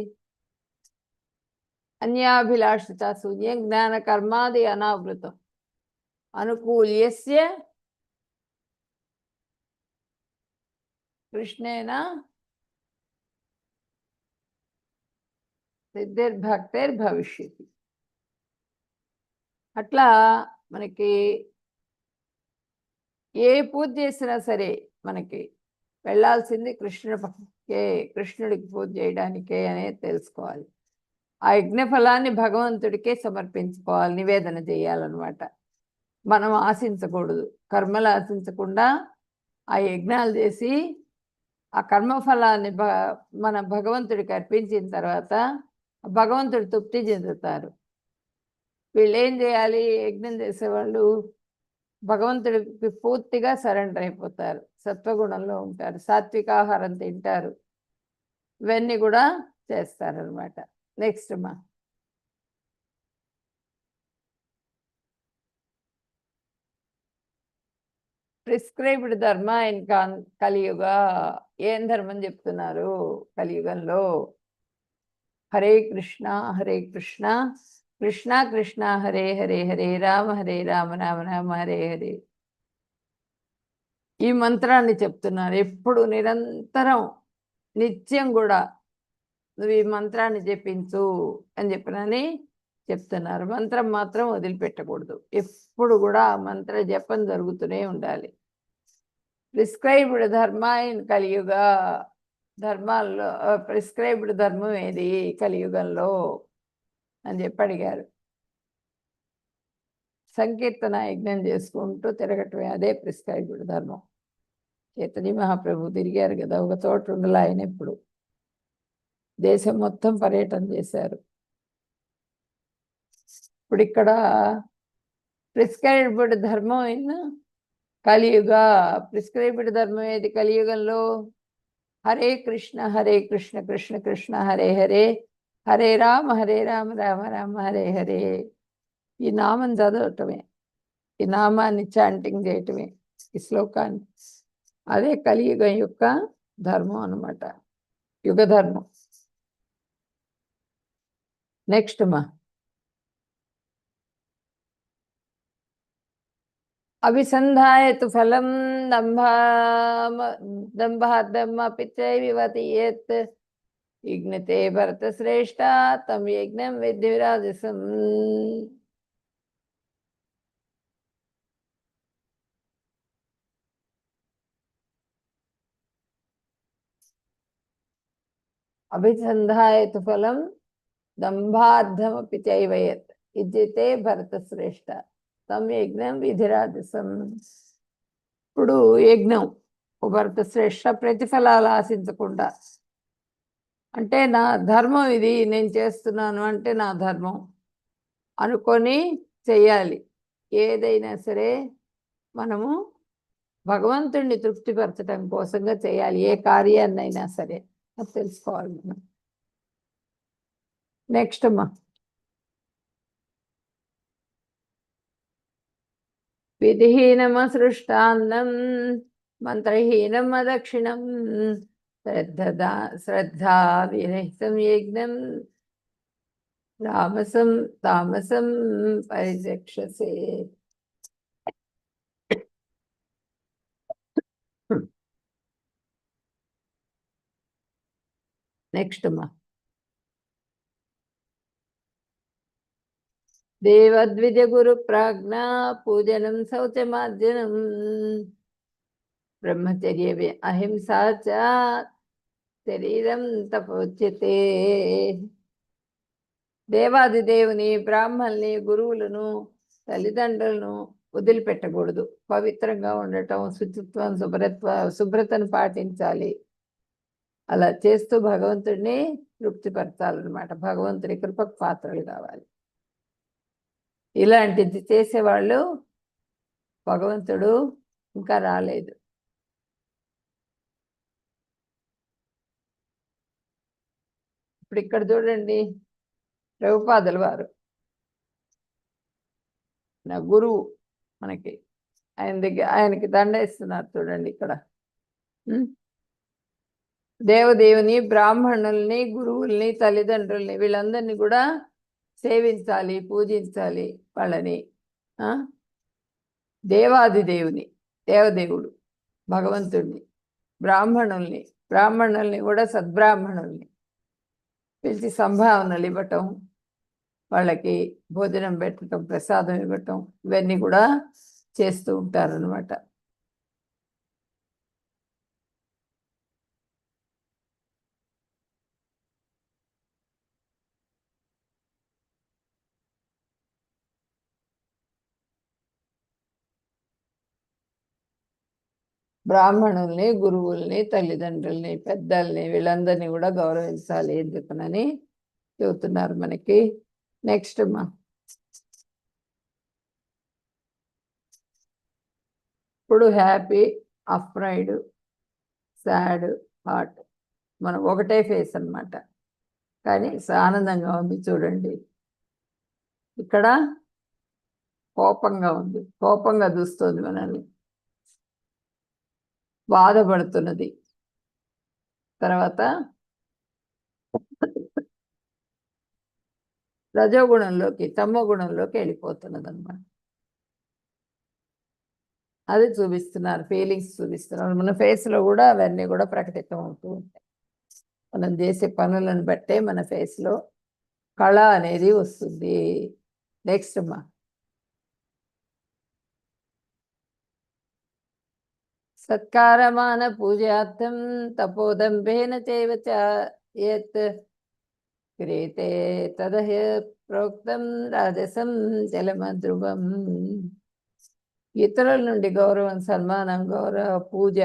అన్యాభిలాషిత శూన్యం జ్ఞాన కర్మాది అనావృతం అనుకూల్యస్య కృష్ణేన సిద్ధిర్భక్తిర్భవిష్యతి. అట్లా మనకి ఏ పూజ చేసినా సరే మనకి వెళ్ళాల్సింది కృష్ణుడికి పూజ చేయడానికే అనేది తెలుసుకోవాలి. ఆ యజ్ఞ ఫలాన్ని భగవంతుడికే సమర్పించుకోవాలి, నివేదన చేయాలన్నమాట. మనం ఆశించకూడదు, కర్మలు ఆశించకుండా ఆ యజ్ఞాలు చేసి ఆ కర్మఫలాన్ని మన భగవంతుడికి అర్పించిన తర్వాత భగవంతుడు తృప్తి చెందుతారు. వీళ్ళు ఏం చేయాలి? యజ్ఞం చేసేవాళ్ళు భగవంతుడికి పూర్తిగా సరెండర్ అయిపోతారు, సత్వగుణంలో ఉంటారు, సాత్వికాహారం తింటారు, ఇవన్నీ కూడా చేస్తారనమాట. నెక్స్ట్ మా ప్రిస్క్రైబ్డ్ ధర్మ ఇన్ కలియుగ. ఏం ధర్మం చెప్తున్నారు కలియుగంలో? హరే కృష్ణ కృష్ణ కృష్ణ హరే హరే హరే రామ రామ రామ హరే హరే. ఈ మంత్రాన్ని చెప్తున్నారు ఎప్పుడు, నిరంతరం, నిత్యం కూడా నువ్వు ఈ మంత్రాన్ని జపించు అని చెప్పినని చెప్తున్నారు. మంత్రం మాత్రం వదిలిపెట్టకూడదు, ఎప్పుడు కూడా ఆ మంత్ర జపం జరుగుతూనే ఉండాలి. ప్రిస్క్రైబ్డ్ ధర్మ ఇన్ కలియుగ. ధర్మాల్లో ప్రిస్క్రైబ్డ్ ధర్మం ఏది కలియుగంలో అని చెప్పి అడిగారు. సంకీర్తన యజ్ఞం చేసుకుంటూ తిరగటమే, అదే ప్రిస్క్రైబ్డ్ ధర్మం. చైతన్య మహాప్రభు తిరిగారు కదా, ఒక చోట ఉండాలి ఆయన. ఎప్పుడు దేశం మొత్తం పర్యటన చేశారు. ఇప్పుడు ఇక్కడ ప్రిస్క్రైబ్డ్ ధర్మం అయిన కలియుగ. ప్రిస్క్రైబ్డ్ ధర్మం ఏది కలియుగంలో? హరే కృష్ణ కృష్ణ కృష్ణ హరే హరే, హరే రామ రామ రామ హరే హరే. ఈ నామం చదవటమే, ఈ నామాన్ని చాంటింగ్ చేయటమే, ఈ శ్లోకాన్ని. అదే కలియుగం యొక్క ధర్మం అన్నమాట, యుగ ధర్మం. నెక్స్ట్ మా అభిసంధాయతు ఫలం దంభార్థమపి చైవివతియేత్ యజ్ఞతే భరత శ్రేష్ఠ తం యజ్ఞం విద్ధి విరాజసం. అభిసంధాయతు ఫలం దంభార్థమపి చైవయత్ యజ్ఞతే భరత శ్రేష్ఠ తం యజ్ఞం విధిరాజసం. ఇప్పుడు యజ్ఞం భరత శ్రేష్ఠ ప్రతిఫలాలు ఆశించకుండా, అంటే నా ధర్మం ఇది, నేను చేస్తున్నాను అంటే నా ధర్మం అనుకొని చెయ్యాలి. ఏదైనా సరే మనము భగవంతుణ్ణి తృప్తిపరచడం కోసంగా చేయాలి, ఏ కార్యాన్నైనా సరే. అది తెలుసుకోవాలి మనం. నెక్స్ట్ అమ్మా, విధిహీనమసృష్టాన్నం మంత్రహీనం అదక్షిణం శ్రద్ధా విరహితం యజ్ఞం తామసం పరిరక్షసే. నెక్స్ట్ అమ్మా, దేవద్విజ గురు ప్రాజ్ఞ పూజనం శౌచమార్జనం బ్రహ్మచర్య అహింసా చ శరీరం తపోచ్యతే. దేవాదిదేవుని, బ్రాహ్మణుల్ని, గురువులను, తల్లిదండ్రులను వదిలిపెట్టకూడదు. పవిత్రంగా ఉండటం, శుచిత్వం, శుభ్రతను పాటించాలి. అలా చేస్తూ భగవంతుడిని తృప్తిపరచాలన్నమాట. భగవంతుడి కృపకు పాత్రలు కావాలి. ఇలాంటిది చేసేవాళ్ళు భగవంతుడు ఇంకా రాలేదు. ఇప్పుడు ఇక్కడ చూడండి, ప్రభుపాదుల వారు నా గురువు, మనకి ఆయనకి దండ ఇస్తున్నారు చూడండి ఇక్కడ. దేవదేవుని, బ్రాహ్మణుల్ని, గురువుల్ని, తల్లిదండ్రుల్ని, వీళ్ళందరినీ కూడా సేవించాలి, పూజించాలి వాళ్ళని. దేవాదిదేవుని, దేవదేవుడు భగవంతుడిని, బ్రాహ్మణుల్ని కూడా సద్బ్రాహ్మణుల్ని పిలిచి సంభావనలు ఇవ్వటం, వాళ్ళకి భోజనం పెట్టడం, ప్రసాదం ఇవ్వటం, ఇవన్నీ కూడా చేస్తూ ఉంటారన్నమాట. బ్రాహ్మణుల్ని, గురువుల్ని, తల్లిదండ్రుల్ని, పెద్దల్ని, వీళ్ళందరినీ కూడా గౌరవించాలి అని చెప్పనని చెబుతున్నారు మనకి. నెక్స్ట్ అమ్మా, ఇప్పుడు హ్యాపీ, అఫ్రైడ్, సాడ్, హార్ట్, మనం ఒకటే ఫేస్ అన్నమాట. కానీ ఆనందంగా ఉంది చూడండి. ఇక్కడ కోపంగా ఉంది, కోపంగా చూస్తుంది మనల్ని. బాధపడుతున్నది. తర్వాత రజోగుణంలోకి తమో గుణంలోకి వెళ్ళిపోతున్నది అనమాట. అది చూపిస్తున్నారు, ఫీలింగ్స్ చూపిస్తున్నారు. మన ఫేస్లో కూడా అవన్నీ కూడా ప్రకటితం అవుతూ ఉంటాయి. మనం చేసే పనులను బట్టే మన ఫేస్లో కళ అనేది వస్తుంది. నెక్స్ట్ అమ్మా, సత్కారమాన పూజార్థం తపోదంభేన చైవ చ యత్ క్రియతే తదహ ప్రోక్తం రాజసం జలమధ్రువం. ఇతరుల నుండి గౌరవం, సన్మానం, గౌరవ, పూజ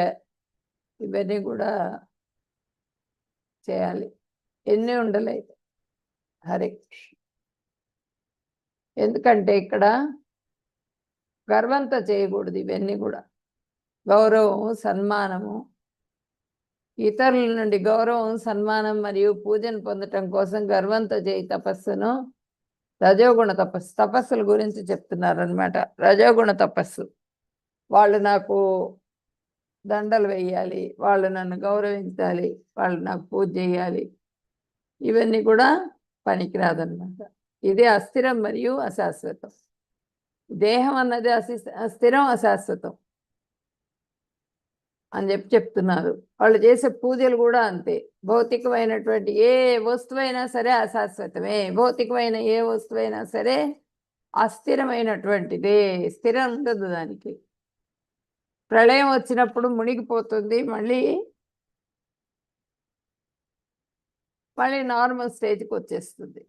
ఇవన్నీ కూడా చేయాలి. ఎన్ని ఉండలేదు. హరే కృష్ణ. ఎందుకంటే ఇక్కడ గర్వంతో చేయకూడదు. ఇవన్నీ కూడా గౌరవము, సన్మానము, ఇతరుల నుండి గౌరవం, సన్మానం మరియు పూజను పొందటం కోసం గర్వంతో చేయి తపస్సును రజోగుణ తపస్సు. తపస్సుల గురించి చెప్తున్నారు అనమాట. రజోగుణ తపస్సు, వాళ్ళు నాకు దండలు వేయాలి, వాళ్ళు నన్ను గౌరవించాలి, వాళ్ళు నాకు పూజ చేయాలి, ఇవన్నీ కూడా పనికిరాదన్నమాట. ఇది అస్థిరం మరియు అశాశ్వతం. దేహం అన్నది అస్థిరం, అశాశ్వతం అని చెప్తున్నారు. వాళ్ళు చేసే పూజలు కూడా అంతే. భౌతికమైనటువంటి ఏ వస్తువైనా సరే అశాశ్వతమే. భౌతికమైన ఏ వస్తువైనా సరే అస్థిరమైనటువంటిదే. స్థిరం ఉండదు దానికి. ప్రళయం వచ్చినప్పుడు మునిగిపోతుంది, మళ్ళీ నార్మల్ స్టేజ్కి వచ్చేస్తుంది.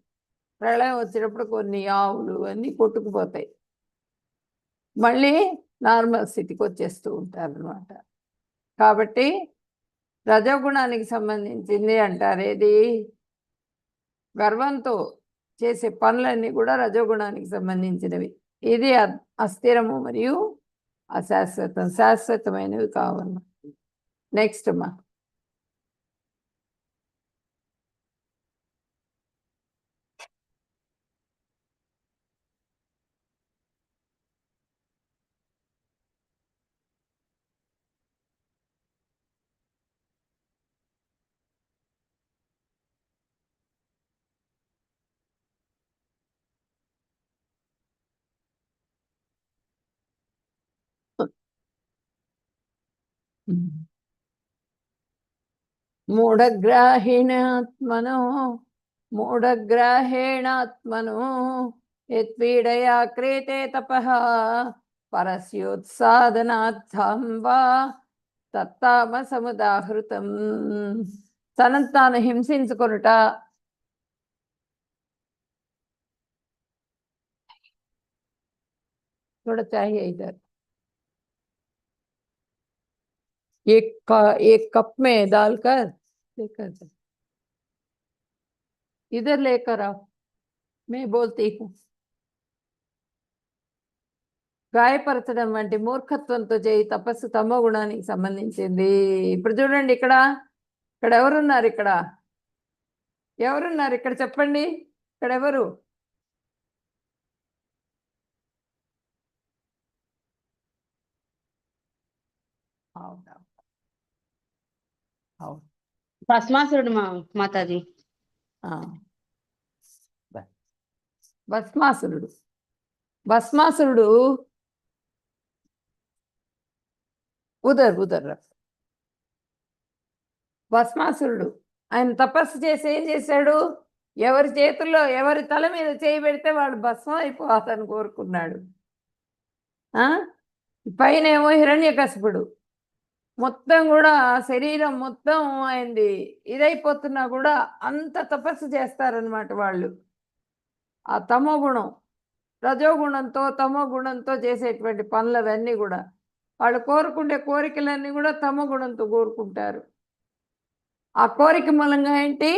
ప్రళయం వచ్చినప్పుడు కొన్ని ఆవులు అన్నీ కొట్టుకుపోతాయి, మళ్ళీ నార్మల్ స్థితికి వచ్చేస్తూ ఉంటారు అనమాట. కాబట్టి రజోగుణానికి సంబంధించింది అంటారు ఏది, గర్వంతో చేసే పనులన్నీ కూడా రజోగుణానికి సంబంధించినవి. ఇది అస్థిరము మరియు అశాశ్వతం. శాశ్వతమైనవి కావాలి. నెక్స్ట్ అమ్మా, మూఢగ్రాహేణాత్మనో యత్పీడయా క్రియతే తపః పరస్యోత్సాదనార్థం వా తత్తామసముదాహృతం. తనను తాను హింసించుకొనుట, थोड़ा चाहिए इधर, एक कप में डालकर लेकर जाओ, इधर लेकर आओ, मैं बोलती हूँ. గాయపరచడం వంటి మూర్ఖత్వంతో చేయి తపస్సు తమో గుణానికి సంబంధించింది. ఇప్పుడు చూడండి, ఇక్కడ ఎవరున్నారు? ఎవరున్నారు ఇక్కడ చెప్పండి. ఇక్కడ ఎవరు? భస్మాసురుడు మాతాజీ. భస్మాసురుడు ఉదర్ భస్మాసురుడు ఆయన తపస్సు చేసి ఏం చేశాడు? ఎవరి చేతుల్లో, ఎవరి తల మీద చేయి పెడితే వాళ్ళు భస్మం అయిపోవాలని కోరుకున్నాడు. పైన ఏమో హిరణ్యకశిపుడు మొత్తం కూడా శరీరం మొత్తం అయింది ఇదైపోతున్నా కూడా అంత తపస్సు చేస్తారనమాట వాళ్ళు. ఆ తమో గుణం, రజోగుణంతో తమో గుణంతో చేసేటువంటి పనులవన్నీ కూడా వాళ్ళు కోరుకుంటే కోరికలన్నీ కూడా తమో గుణంతో కోరుకుంటారు. ఆ కోరిక మూలంగా ఏంటి,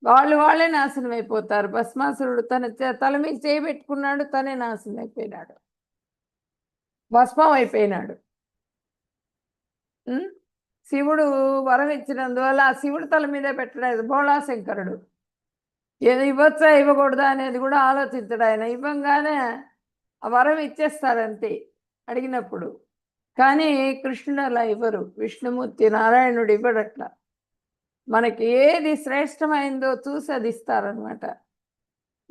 వాళ్ళే నాశనం అయిపోతారు. భస్మాసురుడు తన తల మీద చేయబెట్టుకున్నాడు, తనే నాశనం అయిపోయినాడు, భస్మం అయిపోయినాడు. శివుడు వరం ఇచ్చినందువల్ల ఆ శివుడు తల మీదే పెట్టలేదు భోళాశంకరుడు. ఏది ఇవ్వచ్చా ఇవ్వకూడదా అనేది కూడా ఆలోచించడు ఆయన. ఇవ్వంగానే ఆ వరం ఇచ్చేస్తారంతే అడిగినప్పుడు. కానీ కృష్ణుడు అలా ఇవ్వరు, విష్ణుమూర్తి నారాయణుడు ఇవ్వడు అట్లా. మనకి ఏది శ్రేష్టమైందో చూసి అది ఇస్తారనమాట.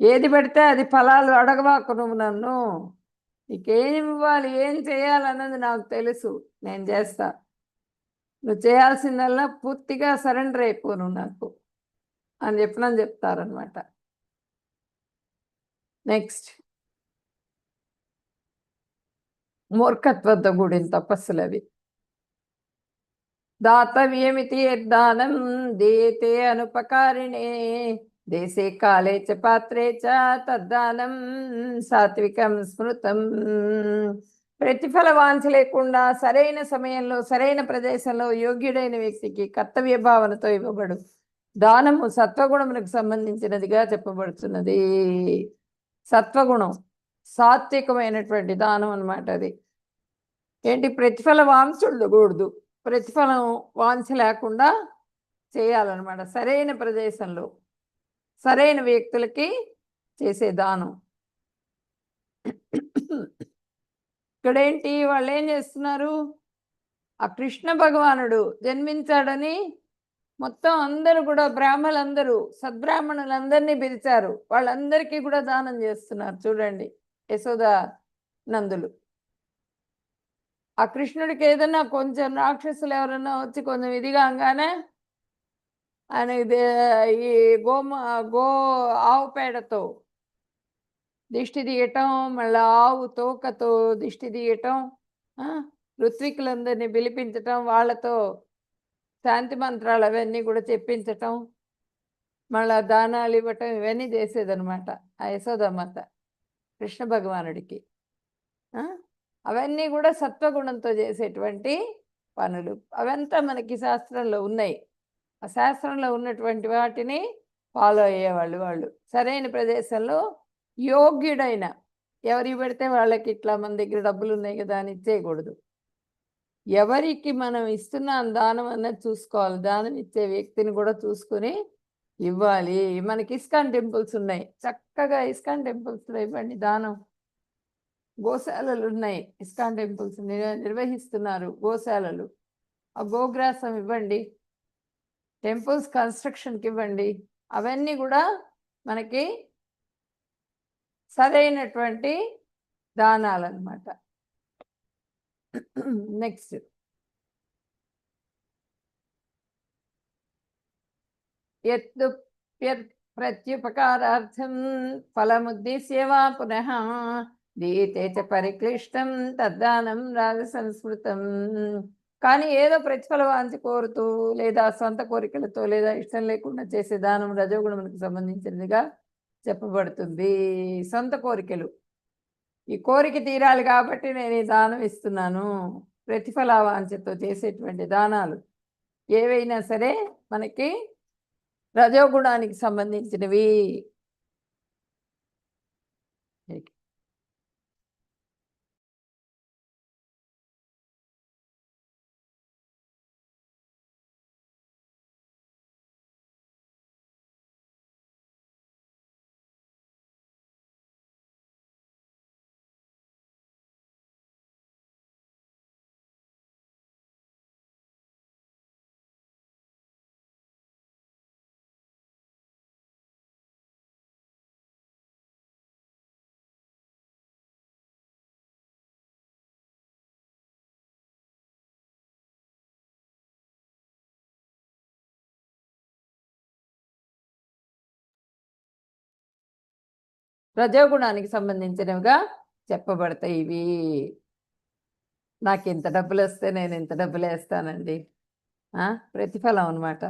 ఏది పెడితే అది ఫలాలు అడగవాకు నువ్వు నన్ను, నీకేం ఇవ్వాలి ఏం చేయాలన్నది నాకు తెలుసు, నేను చేస్తా, నువ్వు చేయాల్సిందల్లా పూర్తిగా సరెండర్ అయిపో నువ్వు నాకు అని చెప్తారనమాట. నెక్స్ట్, మూర్ఖత్వంతో కూడిన తపస్సులు అవి. దాతవ్యమితి యద్దానం దీయతే అనుపకారిణే దేశే కాలే చ పాత్రే చ తద్దానం సాత్వికం స్మృతం. ప్రతిఫల వాంఛ లేకుండా సరైన సమయంలో సరైన ప్రదేశంలో యోగ్యుడైన వ్యక్తికి కర్తవ్య భావనతో ఇవ్వబడు దానము సత్వగుణములకు సంబంధించినదిగా చెప్పబడుతున్నది. సత్వగుణం సాత్వికమైనటువంటి దానం అన్నమాట. అది ఏంటి, ప్రతిఫల వాంఛ ఉండకూడదు, ప్రతిఫలం వాంఛ లేకుండా చేయాలన్నమాట. సరైన ప్రదేశంలో సరైన వ్యక్తులకి చేసే దానం. ఇక్కడేంటి, వాళ్ళు ఏం చేస్తున్నారు, ఆ కృష్ణ భగవానుడు జన్మించాడని మొత్తం అందరూ కూడా బ్రాహ్మణులందరూ సద్బ్రాహ్మణులందరినీ పిలిచారు, వాళ్ళందరికీ కూడా దానం చేస్తున్నారు. చూడండి యశోద నందులు. ఆ కృష్ణుడికి ఏదన్నా కొంచెం రాక్షసులు ఎవరన్నా వచ్చి కొంచెం ఇదిగా అనగానే ఆయన ఈ గో ఆవు పేడతో దిష్టి తీయటం, మళ్ళీ ఆవు తోకతో దిష్టి తీయటం, ఋత్వికులందరినీ పిలిపించటం, వాళ్ళతో శాంతి మంత్రాలు అవన్నీ కూడా చెప్పించటం, మళ్ళా దానాలు ఇవ్వటం, ఇవన్నీ చేసేదనమాట ఆ యశోదమాత కృష్ణ భగవానుడికి. అవన్నీ కూడా సత్వగుణంతో చేసేటువంటి పనులు. అవంతా మనకి శాస్త్రంలో ఉన్నాయి. ఆ శాస్త్రంలో ఉన్నటువంటి వాటిని ఫాలో అయ్యేవాళ్ళు. వాళ్ళు సరైన ప్రదేశంలో యోగ్యుడైన, ఎవరికి పెడితే వాళ్ళకి ఇట్లా మన దగ్గర డబ్బులు ఉన్నాయి కదా అని ఇచ్చేయకూడదు. ఎవరికి మనం ఇస్తున్నాం దానం అన్నది చూసుకోవాలి. దానం ఇచ్చే వ్యక్తిని కూడా చూసుకొని ఇవ్వాలి. మనకి ఇస్కాన్ టెంపుల్స్ ఉన్నాయి, చక్కగా ఇస్కాన్ టెంపుల్స్లో ఇవ్వండి దానం. గోశాలలు ఉన్నాయి, ఇస్కాన్ టెంపుల్స్ నిర్వహిస్తున్నారు గోశాలలు. ఆ గోగ్రాసం ఇవ్వండి, టెంపుల్స్ కన్స్ట్రక్షన్కి ఇవ్వండి. అవన్నీ కూడా మనకి సరైనటువంటి దానాలన్నమాట. నెక్స్ట్, ఎత్తు ప్రత్యుపకారార్థం ఫలముద్దేశ్య వా పునః దీయతే చ పరిక్లిష్టం తద్దానం రాజసంస్మృతం. కానీ ఏదో ప్రతిఫల వాంఛ కోరుతూ లేదా సొంత కోరికలతో లేదా ఇష్టం లేకుండా చేసే దానం రజోగుణములకు సంబంధించినదిగా చెప్పబడుతుంది. సొంత కోరికలు, ఈ కోరిక తీరాలి కాబట్టి నేను ఈ దానం ఇస్తున్నాను, ప్రతిఫల వాంఛతో చేసేటువంటి దానాలు ఏవైనా సరే మనకి రజోగుణానికి సంబంధించినవి. రజోగుణానికి సంబంధించినవిగా చెప్పబడతాయి ఇవి. నాకు ఇంత డబ్బులు వస్తే నేను ఇంత డబ్బులు వేస్తానండి, ప్రతిఫలం అనమాట.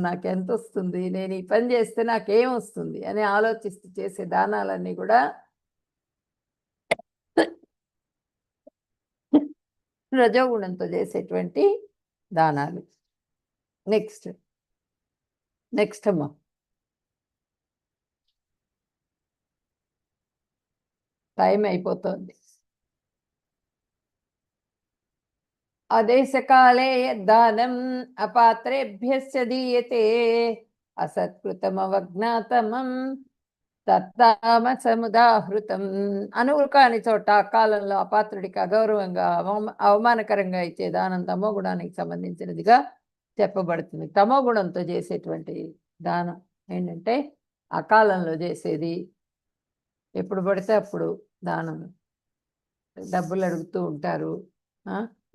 నాకు ఎంత వస్తుంది, నేను ఈ పని చేస్తే నాకేం వస్తుంది అని ఆలోచిస్తూ చేసే దానాలన్నీ కూడా రజోగుణంతో చేసేటువంటి దానాలు. నెక్స్ట్ అమ్మా, టైం అయిపోతుంది. అదేశకాలే యద్దానం అపాత్రేభ్యశ్చ దీయతే అసత్కృతమవజ్ఞాతమం తత్తామసముదాహృతం. అనువు కాని చోట ఆ కాలంలో అపాత్రుడికి అగౌరవంగా అవమానకరంగా ఇచ్చే దానం తమో గుణానికి సంబంధించినదిగా చెప్పబడుతుంది. తమో గుణంతో చేసేటువంటి దానం ఏంటంటే ఆ కాలంలో చేసేది ఎప్పుడు పడితే అప్పుడు దానం. డబ్బులు అడుగుతూ ఉంటారు.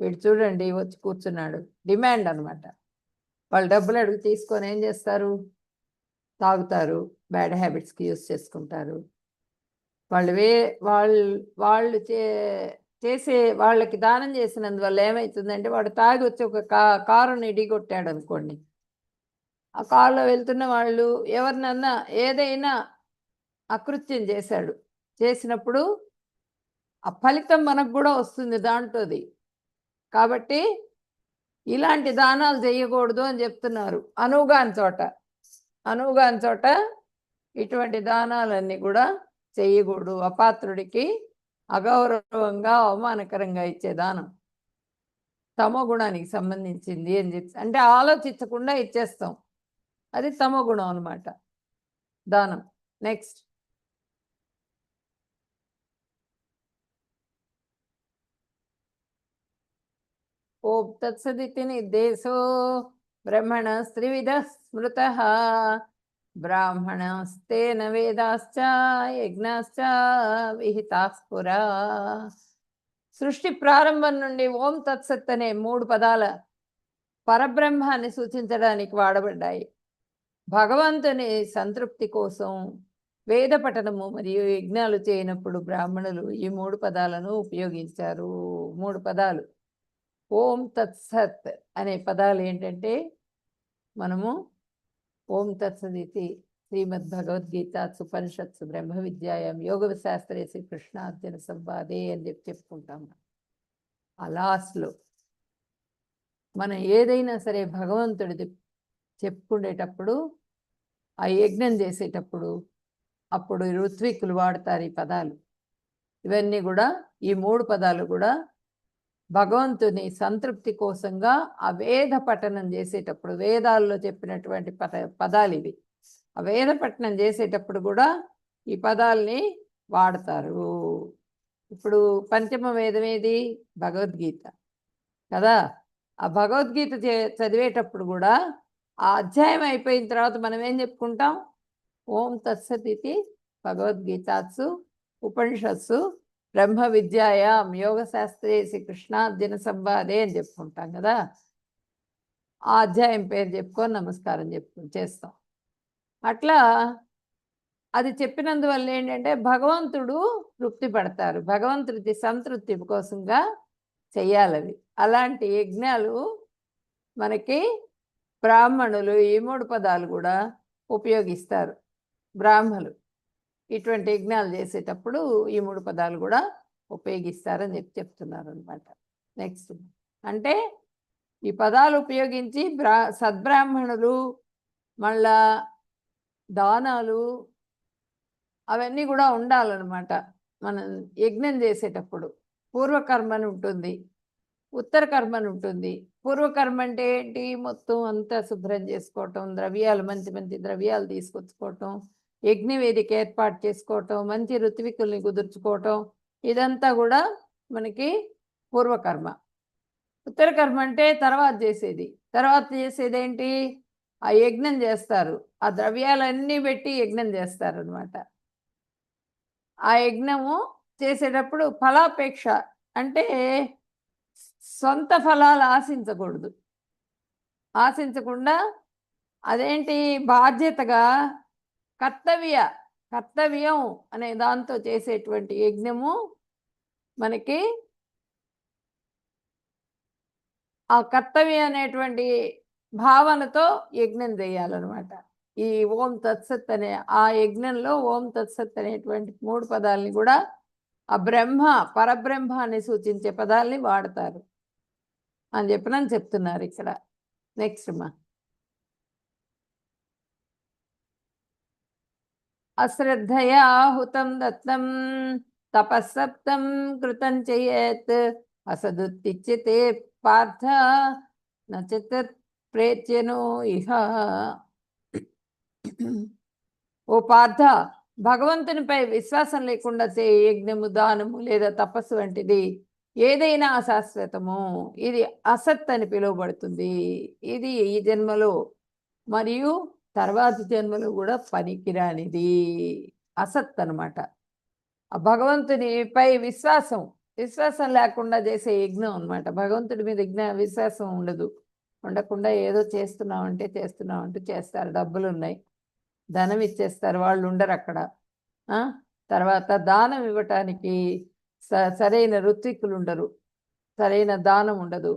వీడు చూడండి వచ్చి కూర్చున్నాడు, డిమాండ్ అనమాట. వాళ్ళు డబ్బులు అడుగు తీసుకొని ఏం చేస్తారు? తాగుతారు, బ్యాడ్ హ్యాబిట్స్కి యూస్ చేసుకుంటారు. వాళ్ళు చేసే వాళ్ళకి దానం చేసినందువల్ల ఏమవుతుందంటే వాడు తాగి వచ్చి ఒక కారుని ఢీకొట్టాడు అనుకోండి. ఆ కారులో వెళ్తున్న వాళ్ళు ఎవరినన్నా ఏదైనా అకృత్యం చేసినప్పుడు ఆ ఫలితం మనకు కూడా వస్తుంది దాంట్లోది. కాబట్టి ఇలాంటి దానాలు చేయకూడదు అని చెప్తున్నారు. అనువుగాని చోట ఇటువంటి దానాలన్నీ కూడా చేయకూడదు. అపాత్రుడికి అగౌరవంగా అవమానకరంగా ఇచ్చే దానం తమో గుణానికి సంబంధించింది అని చెప్పి, అంటే ఆలోచించకుండా ఇచ్చేస్తాం, అది తమో గుణం అనమాట దానం. నెక్స్ట్, ఓం తత్సదితి నిర్దేశో బ్రహ్మణస్త్రివిధ స్మృతః బ్రాహ్మణస్తేన వేదాశ్చ యజ్ఞాశ్చ విహితాః పురా. సృష్టి ప్రారంభం నుండి ఓం తత్సత్ అనే 3 పదాల పరబ్రహ్మాన్ని సూచించడానికి వాడబడ్డాయి. భగవంతుని సంతృప్తి కోసం వేద పఠనము మరియు యజ్ఞాలు చేయనప్పుడు బ్రాహ్మణులు ఈ 3 పదాలను ఉపయోగించారు. 3 పదాలు ఓం తత్సత్ అనే పదాలు ఏంటంటే, మనము ఓం తత్సదితి శ్రీమద్భగవద్గీత ఉపనిషత్సు బ్రహ్మ విద్యాయాం యోగ శాస్త్రే శ్రీ కృష్ణార్జున సంవాదే అని చెప్పుకుంటాము. ఆ లాస్ట్లో మనం ఏదైనా సరే భగవంతుడిది చెప్పుకునేటప్పుడు, ఆ యజ్ఞం చేసేటప్పుడు అప్పుడు ఋత్విక్కులు వాడతారు ఈ పదాలు. ఇవన్నీ కూడా ఈ 3 పదాలు కూడా భగవంతుని సంతృప్తి కోసంగా ఆ వేద పఠనం చేసేటప్పుడు, వేదాల్లో చెప్పినటువంటి పదాలు ఇవి. ఆ వేద పఠనం చేసేటప్పుడు కూడా ఈ పదాలని వాడతారు. ఇప్పుడు పంచమ వేదం ఏది? భగవద్గీత కదా. ఆ భగవద్గీత చదివేటప్పుడు కూడా ఆ అధ్యాయం అయిపోయిన తర్వాత మనం ఏం చెప్పుకుంటాం? ఓం తత్సతితి భగవద్గీతాత్సు ఉపనిషత్సు బ్రహ్మ విద్యాయాం యోగ శాస్త్రే శ్రీ కృష్ణార్జున సంవాదే అని చెప్పుకుంటాం కదా. ఆ అధ్యాయం పేరు చెప్పుకొని నమస్కారం చేస్తాం. అట్లా అది చెప్పినందువల్ల ఏంటంటే భగవంతుడు తృప్తి పడతారు. భగవంతుడి సంతృప్తి కోసంగా చెయ్యాలవి. అలాంటి యజ్ఞాలు మనకి బ్రాహ్మణులు ఈ 3 పదాలు కూడా ఉపయోగిస్తారు. బ్రాహ్మణులు ఇటువంటి యజ్ఞాలు చేసేటప్పుడు ఈ 3 పదాలు కూడా ఉపయోగిస్తారని చెప్తున్నారు అనమాట. నెక్స్ట్, అంటే ఈ పదాలు ఉపయోగించి సద్బ్రాహ్మణులు మళ్ళా దానాలు అవన్నీ కూడా ఉండాలన్నమాట. మనం యజ్ఞం చేసేటప్పుడు పూర్వకర్మ అని ఉంటుంది, ఉత్తర కర్మ అని ఉంటుంది. పూర్వకర్మ అంటే ఏంటి? మొత్తం అంతా శుభ్రం చేసుకోవటం, ద్రవ్యాలు మంచి మంచి ద్రవ్యాలు తీసుకొచ్చుకోవటం, యజ్ఞవేదిక ఏర్పాటు చేసుకోవటం, మంచి ఋత్వికుల్ని కుదుర్చుకోవటం, ఇదంతా కూడా మనకి పూర్వకర్మ. ఉత్తర కర్మ అంటే తర్వాత చేసేది ఏంటి? ఆ యజ్ఞం చేస్తారు, ఆ ద్రవ్యాలన్నీ పెట్టి యజ్ఞం చేస్తారు అనమాట. ఆ యజ్ఞము చేసేటప్పుడు ఫలాపేక్ష, అంటే సొంత ఫలాలు ఆశించకుండా అదేంటి బాధ్యతగా కర్తవ్యం అనే దాంతో చేసేటువంటి యజ్ఞము మనకి ఆ కర్తవ్యం అనేటువంటి భావనతో యజ్ఞం చేయాలన్నమాట. ఈ ఓం తత్సత్ అనే ఆ యజ్ఞంలో ఓం తత్సత్ అనేటువంటి 3 పదాలని కూడా ఆ పరబ్రహ్మాన్ని సూచించే పదాలని వాడతారు అని చెప్తున్నారు ఇక్కడ. నెక్స్ట్ మా అశ్రద్ధయా హుతం దత్తం తపస్సప్తం కృతం చేయేత్ అసదుత్తిచ్యతే పార్థ నచతత్ ప్రేత్యనో ఇహ. ఓ పార్థ, భగవంతునిపై విశ్వాసం లేకుండా యజ్ఞము, దానము లేదా తపస్సు వంటిది ఏదైనా అశాశ్వతము. ఇది అసత్ అని పిలువబడుతుంది. ఇది ఈ జన్మలో మరియు తర్వాతి జన్మలో కూడా పనికిరానిది. అసత్ అనమాట. ఆ భగవంతునిపై విశ్వాసం లేకుండా చేసే యజ్ఞం అనమాట. భగవంతుడి మీద విశ్వాసం ఉండకుండా ఏదో చేస్తున్నామంటే చేస్తారు. డబ్బులు ఉన్నాయి, ధనం ఇచ్చేస్తారు, వాళ్ళు ఉండరు అక్కడ. తర్వాత దానం ఇవ్వటానికి సరైన ఋత్విక్కులు ఉండరు, సరైన దానం ఉండదు.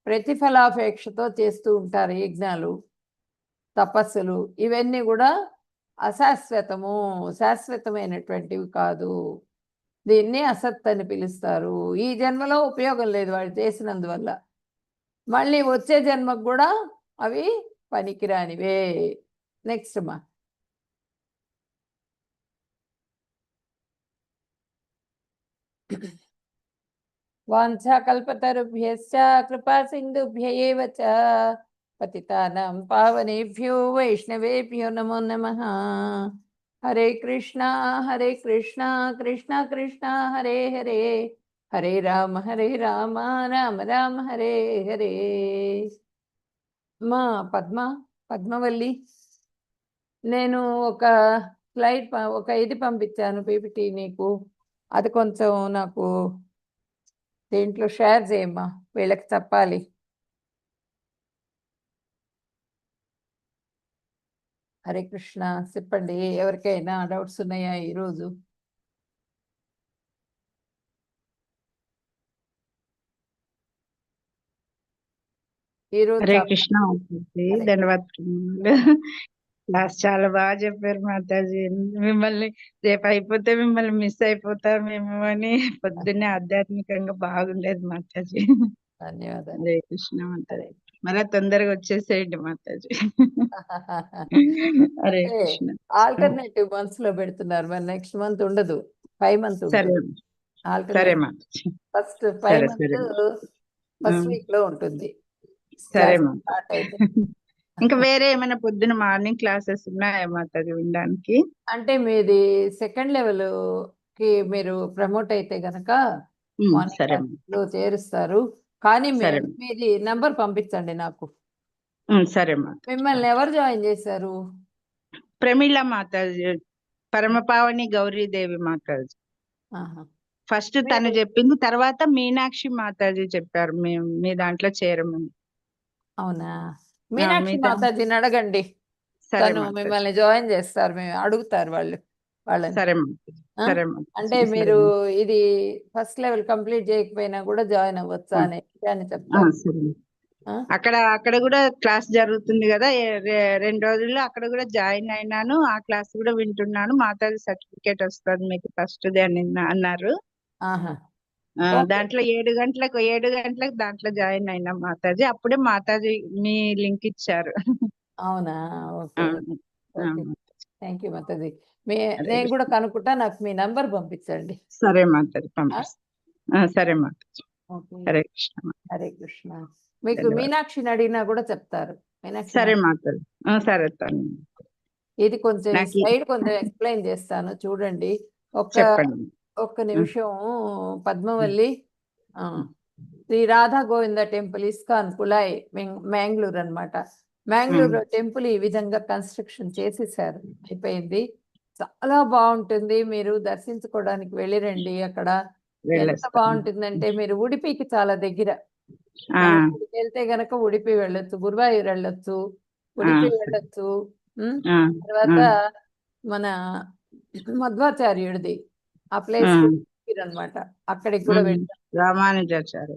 ప్రతిఫలాపేక్షతో చేస్తూ ఉంటారు యజ్ఞాలు, తపస్సులు. ఇవన్నీ కూడా అశాశ్వతము, శాశ్వతమైనటువంటివి కాదు. దీన్ని అసత్ అని పిలుస్తారు. ఈ జన్మలో ఉపయోగం లేదు వాడు చేసినందువల్ల. మళ్ళీ వచ్చే జన్మకు కూడా అవి పనికిరానివే. నెక్స్ట్ మా వాంఛాకల్పతరుభ్యశ్చ కృపా సింధుభ్య ఏవ చ పతితానాం పావనేభ్యో వైష్ణవేభ్యో నమో నమః. హరే కృష్ణ కృష్ణ కృష్ణ హరే హరే, హరే రామ రామ రామ హరే హరే. మా పద్మవల్లి, నేను ఒక స్లైడ్ ఇది పంపించాను పీపీటీ నీకు. అది కొంచెం నాకు దీంట్లో షేర్ చేయమ్మా, వీళ్ళకి చెప్పాలి. హరే కృష్ణ. చెప్పండి, ఎవరికైనా డౌట్స్ ఉన్నాయా ఈరోజు? హరే కృష్ణ. ధన్యవాదాలు. క్లాస్ చాలా బాగా చెప్పారు మాతాజీ. మిమ్మల్ని రేపు అయిపోతే మిమ్మల్ని మిస్ అయిపోతా మేము అని పొద్దున్నే ఆధ్యాత్మికంగా బాగుండేది మాతాజీ. ధన్యవాదాలు. హరే కృష్ణ మాతాజీ. మళ్ళా తొందరగా వచ్చేసేయండి మాతాజీ. హరే కృష్ణ. ఆల్టర్నేటివ్ మంత్స్ లో పెడుతున్నారు, మరి నెక్స్ట్ మంత్ ఉండదు, 5 months సరే సరే Mataji. First 5 months first week లో ఉంటుంది. సరే మాతాజీ. ఇంకా వేరే ఏమైనా పొద్దున మార్నింగ్ క్లాసెస్ ఉన్నాయా మాతాజీ వినడానికి? అంటే మీది సెకండ్ లెవెల్ కి మీరు ప్రమోట్ అయితే గనక లో చేరుస్తారు. కానీ మీది నంబర్ పంపించండి నాకు. సరే మిమ్మల్ని ఎవరు జాయిన్ చేశారు? ప్రమీళ మాతాజీ, పరమపావని గౌరీదేవి మాతాజీ. ఫస్ట్ తను చెప్పింది, తర్వాత మీనాక్షి మాతాజీ చెప్పారు మేము మీ దాంట్లో చేరమని. అవునా? మీనాక్షి మాతాజీని అడగండి, తను మిమ్మల్ని జాయిన్ చేస్తారు, మేము అడుగుతారు వాళ్ళని. సరే. అంటే మీరు ఇది ఫస్ట్ లెవెల్ కంప్లీట్ చేయకపోయినా కూడా జాయిన్ అవ్వచ్చా అనే విషయాన్ని చెప్తారు. అక్కడ కూడా క్లాస్ జరుగుతుంది కదా, 2 రోజుల్లో అక్కడ కూడా జాయిన్ అయినాను. ఆ క్లాస్ కూడా వింటున్నాను. మాతాజీ సర్టిఫికేట్ వస్తుంది మీకు ఫస్ట్ డే అని అన్నారు. దాంట్లో 7 గంటలకు దాంట్లో జాయిన్ అయినా మాతాజీ. అప్పుడే మాతాజీ మీ లింక్ ఇచ్చారు. అవునా? Okay, thank you Mataji. నేను కూడా కనుక్కుంటా, నాకు మీ నంబర్ పంపించండి. సరే మాతాజీ, సరే మాతాజీ. హరే కృష్ణ. హరే కృష్ణ. మీకు మీనాక్షిని అడిగినా కూడా చెప్తారు. సరే మాతాజీ. సరే. ఇది కొంచెం స్లైడ్ కొంచెం ఎక్స్ప్లెయిన్ చేస్తాను, చూడండి. ఒక్క నిమిషం. పద్మవల్లి, శ్రీ రాధా గోవింద టెంపుల్, ఇస్కాన్ కులాయ్, మ్యాంగ్లూర్ అన్నమాట. మ్యాంగ్లూర్ టెంపుల్ ఈ విధంగా కన్స్ట్రక్షన్ చేసేసారు, అయిపోయింది. చాలా బాగుంటుంది, మీరు దర్శించుకోవడానికి వెళ్ళిరండి. అక్కడ ఎంత బాగుంటుందంటే, మీరు ఉడిపికి చాలా దగ్గర. వెళ్తే గనక ఉడిపి వెళ్ళొచ్చు, గురువాయూర్ వెళ్ళొచ్చు, ఉడిపి వెళ్ళొచ్చు. తర్వాత మన మధ్వాచార్యుడిది ఆ ప్లేస్ అన్నమాట, అక్కడికి కూడా వెళ్ళాం. రామానుజాచార్య,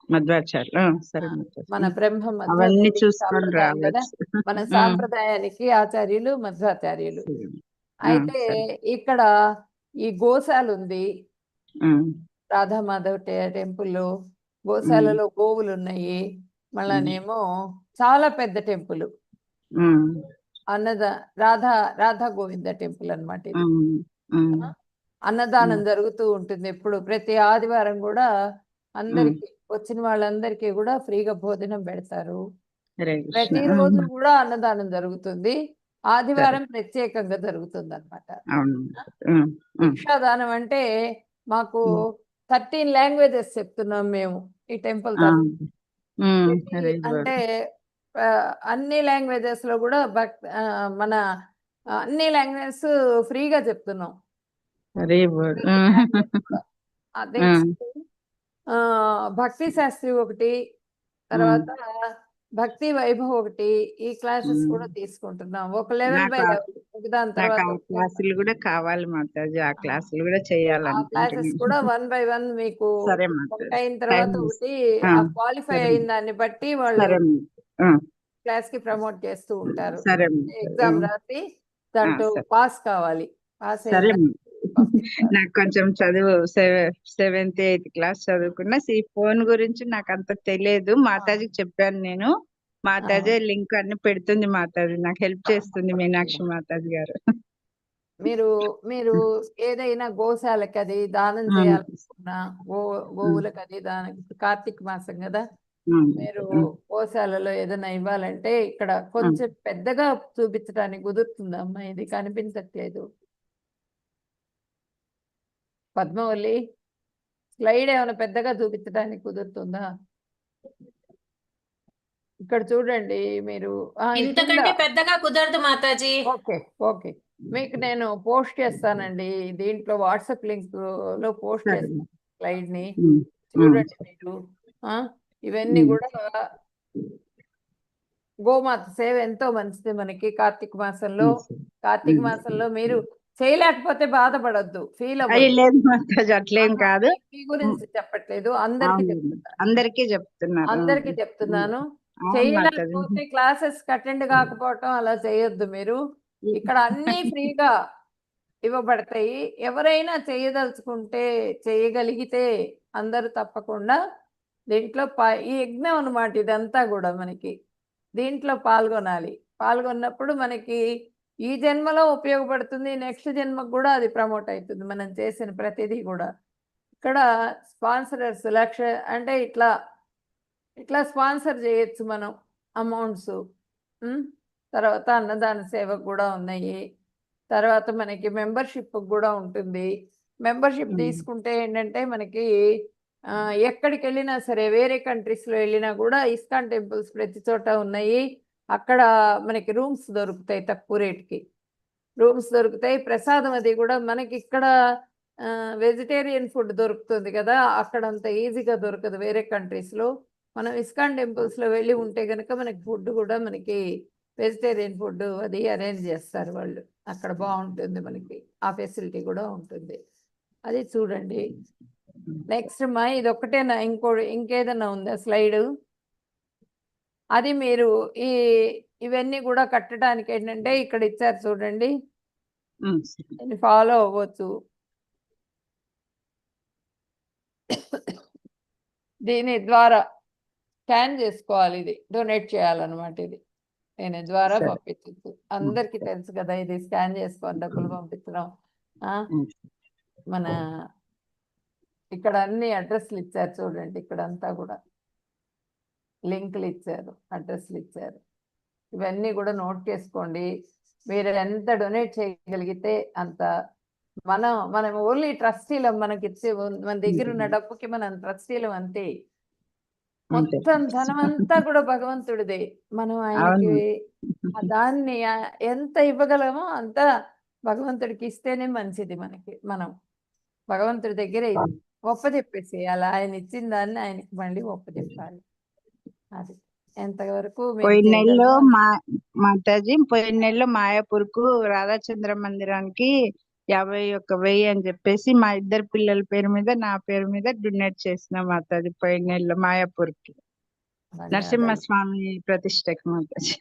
మధ్వాచార్య. మన బ్రహ్మ కదా, మన సాంప్రదాయానికి ఆచార్యులు మధ్వాచార్యులు. అయితే ఇక్కడ ఈ గోశాల ఉంది, రాధామాధవ్ టెంపుల్లో. గోశాలలో గోవులు ఉన్నాయి. మళ్ళానేమో చాలా పెద్ద టెంపుల్, రాధా గోవింద టెంపుల్ అన్నమాట ఇది. అన్నదానం జరుగుతూ ఉంటుంది ఎప్పుడు, ప్రతి ఆదివారం కూడా అందరికి వచ్చిన వాళ్ళందరికీ కూడా ఫ్రీగా భోజనం పెడతారు. ప్రతిరోజు కూడా అన్నదానం జరుగుతుంది. ఆదివారం ప్రత్యేకంగా జరుగుతుంది అనమాట. అవును. దీక్షాదానం అంటే మాకు 13 లాంగ్వేజెస్ చెప్తున్నాం మేము ఈ టెంపుల్ తరఫున. అంటే అన్ని లాంగ్వేజెస్ లో కూడా మన అన్ని లాంగ్వేజెస్ ఫ్రీగా చెప్తున్నాం. అదే భక్తి శాస్త్రి ఒకటి, తర్వాత భక్తి వైభవ్ ఒకటి, ఈ క్లాసెస్ కూడా తీసుకుంటున్నాం. ఒక లెవెల్ బై లెవెల్, ఒకదాని తర్వాత క్లాసులు కూడా కావాలి మాతాజీ, ఆ క్లాసులు కూడా ఆ క్లాసెస్ చేయాలనుకుంటున్నాను. కూడా 1 by 1 మీకు సరే మాతాజీ, ఒకటి అయిన తర్వాత Thanks. ఒకటి ఆ, క్వాలిఫై సరే. అయిన దాన్ని బట్టి వాళ్ళు సరే క్లాస్ కి ప్రమోట్ చేస్తూ ఉంటారు. సరే ఎగ్జామ్ రాసి దాంట్లో సరే. పాస్ కావాలి. పాస్ సరే అయిన పంపిస్తారు. నాకు కొంచెం చదువు 7th 8th క్లాస్ చదువుకున్నా, ఈ ఫోన్ గురించి నాకు అంత తెలియదు. మాతాజీకి చెప్పాను నేను. మాతాజీ లింక్ అన్ని పెడుతుంది. మాతాజీ నాకు హెల్ప్ చేస్తుంది, మీనాక్షి మాతాజీ గారు. మీరు మీరు ఏదైనా గోశాలకి అది దానం చేయాలనుకున్నా, గోవులకు అది దానం, కార్తీక మాసం కదా, మీరు గోశాలలో ఏదైనా ఇవ్వాలంటే ఇక్కడ కొంచెం పెద్దగా చూపించడానికి కుదురుతుందమ్మా. ఇది కనిపించట్లేదు పద్మవల్లి, స్లైడ్ ఏమైనా పెద్దగా చూపించడానికి కుదురుతుందా? ఇక్కడ చూడండి మీరు. ఇంతకంటే పెద్దగా కుదరదు మాతాజీ. ఓకే ఓకే, మీకు నేను పోస్ట్ చేస్తానండి దీంట్లో, వాట్సాప్ లింక్ లో పోస్ట్ చేస్తాను స్లైడ్ ని. చూడండి మీరు. ఇవన్నీ కూడా గోమాత సేవ ఎంతో మంచిది మనకి కార్తీక మాసంలో. కార్తీక మాసంలో మీరు చేయలేకపోతే బాధపడద్దు, ఫీల్ లేదు మాతాజీ, అట్లేం కాదు. మీ గురించి చెప్పట్లేదు, అందరికి చెప్తున్నాను. అందరికి చెప్తున్నాను. చేయలేకపోతే క్లాసెస్ అటెండ్ కాకపోవటం అలా చేయొద్దు మీరు. ఇక్కడ అన్ని ఫ్రీగా ఇవ్వబడతాయి. ఎవరైనా చేయదలుచుకుంటే, చేయగలిగితే అందరూ తప్పకుండా దీంట్లో ఈ యజ్ఞం అన్నమాట ఇదంతా కూడా మనకి. దీంట్లో పాల్గొనాలి. పాల్గొన్నప్పుడు మనకి ఈ జన్మలో ఉపయోగపడుతుంది, నెక్స్ట్ జన్మకు కూడా అది ప్రమోట్ అవుతుంది మనం చేసిన ప్రతిదీ కూడా. ఇక్కడ స్పాన్సరర్స్ అంటే ఇట్లా స్పాన్సర్ చేయొచ్చు మనం అమౌంట్స్. తర్వాత అన్నదాన సేవకు కూడా ఉన్నాయి. తర్వాత మనకి మెంబర్షిప్ కూడా ఉంటుంది. మెంబర్షిప్ తీసుకుంటే ఏంటంటే మనకి ఎక్కడికి వెళ్ళినా సరే, వేరే కంట్రీస్లో వెళ్ళినా కూడా ఇస్కాన్ టెంపుల్స్ ప్రతి చోట ఉన్నాయి. అక్కడ మనకి రూమ్స్ దొరుకుతాయి, తక్కువ రేట్కి రూమ్స్ దొరుకుతాయి. ప్రసాదం అది కూడా మనకి ఇక్కడ వెజిటేరియన్ ఫుడ్ దొరుకుతుంది కదా, అక్కడ అంత ఈజీగా దొరకదు వేరే కంట్రీస్లో. మనం ఇస్కాన్ టెంపుల్స్లో వెళ్ళి ఉంటే కనుక మనకి ఫుడ్ కూడా మనకి వెజిటేరియన్ ఫుడ్ అది అరేంజ్ చేస్తారు వాళ్ళు. అక్కడ బాగుంటుంది మనకి, ఆ ఫెసిలిటీ కూడా ఉంటుంది. అది చూడండి. నెక్స్ట్ మా ఇది ఒక్కటేనా, ఇంకేదన్నా ఉందా స్లైడ్? అది మీరు ఇవన్నీ కూడా కట్టడానికి ఏంటంటే ఇక్కడ ఇచ్చారు చూడండి, ఫాలో అవ్వచ్చు. దీని ద్వారా స్కాన్ చేసుకోవాలి, ఇది డొనేట్ చేయాలన్నమాట. ఇది దీని ద్వారా పంపించచ్చు. అందరికి తెలుసు కదా, ఇది స్కాన్ చేసుకొని డబ్బులు పంపించడం. మన ఇక్కడ అన్ని అడ్రస్లు ఇచ్చారు చూడండి, ఇక్కడ అంతా కూడా లింకులు ఇచ్చారు, అడ్రస్లు ఇచ్చారు. ఇవన్నీ కూడా నోట్ చేసుకోండి. మీరు ఎంత డొనేట్ చేయగలిగితే అంత. మనం ఓన్లీ ట్రస్టీలం, మనకి ఇచ్చే మన దగ్గర ఉన్న డబ్బుకి మనం ట్రస్టీలం అంతే. మొత్తం ధనం అంతా కూడా భగవంతుడిదే. మనం ఆయనకి దాన్ని ఎంత ఇవ్వగలమో అంత భగవంతుడికి ఇస్తేనే మంచిది మనకి. మనం భగవంతుడి దగ్గర ఒప్పజెప్పేసేయాలి. ఆయన ఇచ్చిన దాన్ని ఆయనకి మళ్ళీ ఒప్పజెప్పాలి. అది ఎంతవరకు పోయిన నెలలో మాతాజీ, పోయిన నెలలో మాయాపూర్కు రాధాచంద్ర మందిరానికి 51,000 అని చెప్పేసి మా ఇద్దరు పిల్లల పేరు మీద, నా పేరు మీద డొనేట్ చేసిన మాతాజీ. పోయిన నెలలో మాయాపూర్కి నరసింహస్వామి ప్రతిష్టకి మాతాజీ.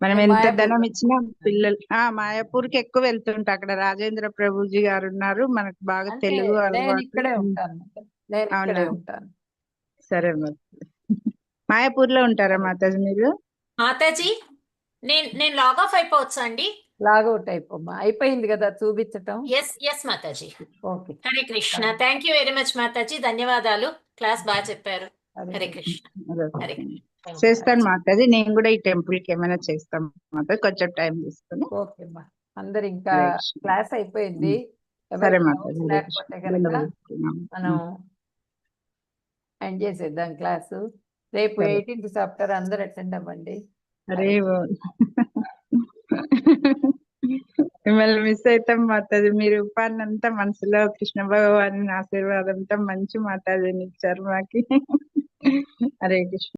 మనం ఎంత ధనం ఇచ్చినా పిల్లలు మాయాపూర్కి ఎక్కువ వెళ్తుంటా. అక్కడ రాజేంద్ర ప్రభుజీ గారు ఉన్నారు, మనకు బాగా తెలుగు ఉంటాను. సరే మాయాపూర్ లో ఉంటారా మాతాజీ మీరు? మాతాజీ నేను లాగ్ ఆఫ్ అయిపోవచ్చా అండి? లాగౌట్ అయిపోమ్మా, అయిపోయింది కదా చూపించటం. Yes Mataji. Okay, Hare Krishna. Thank you very much Mataji, ధన్యవాదాలు. క్లాస్ బాగా చెప్పారు. హరే కృష్ణ. హరే కృష్ణ. చేస్తాను మాతాజీ, నేను కూడా ఈ టెంపుల్ కి ఏమైనా చేస్తాను మాతాజీ, కొంచెం టైం తీసుకొని. ఓకే అమ్మా. అందరు ఇంకా హరే కృష్ణ. క్లాస్ అయిపోయింది. సరే ఎవరికి మాతాజీ, డౌట్స్ హరే లేకపోతే కృష్ణ. కనుక ధన్యవాదాలు. మనం ఎండ్ చేసేద్దాం క్లాసు. రేపు సరే. 18th చాప్టర్ అందరు అటెండ్ అవ్వండి. అరే మిమ్మల్ని మిస్ అవుతాం మాతాజీ. మీరు ఉపాన్నంతా మనసులో కృష్ణ భగవాన్ ఆశీర్వాదంతో మంచి మాతాజీని ఇచ్చారు మాకి. హరే కృష్ణ.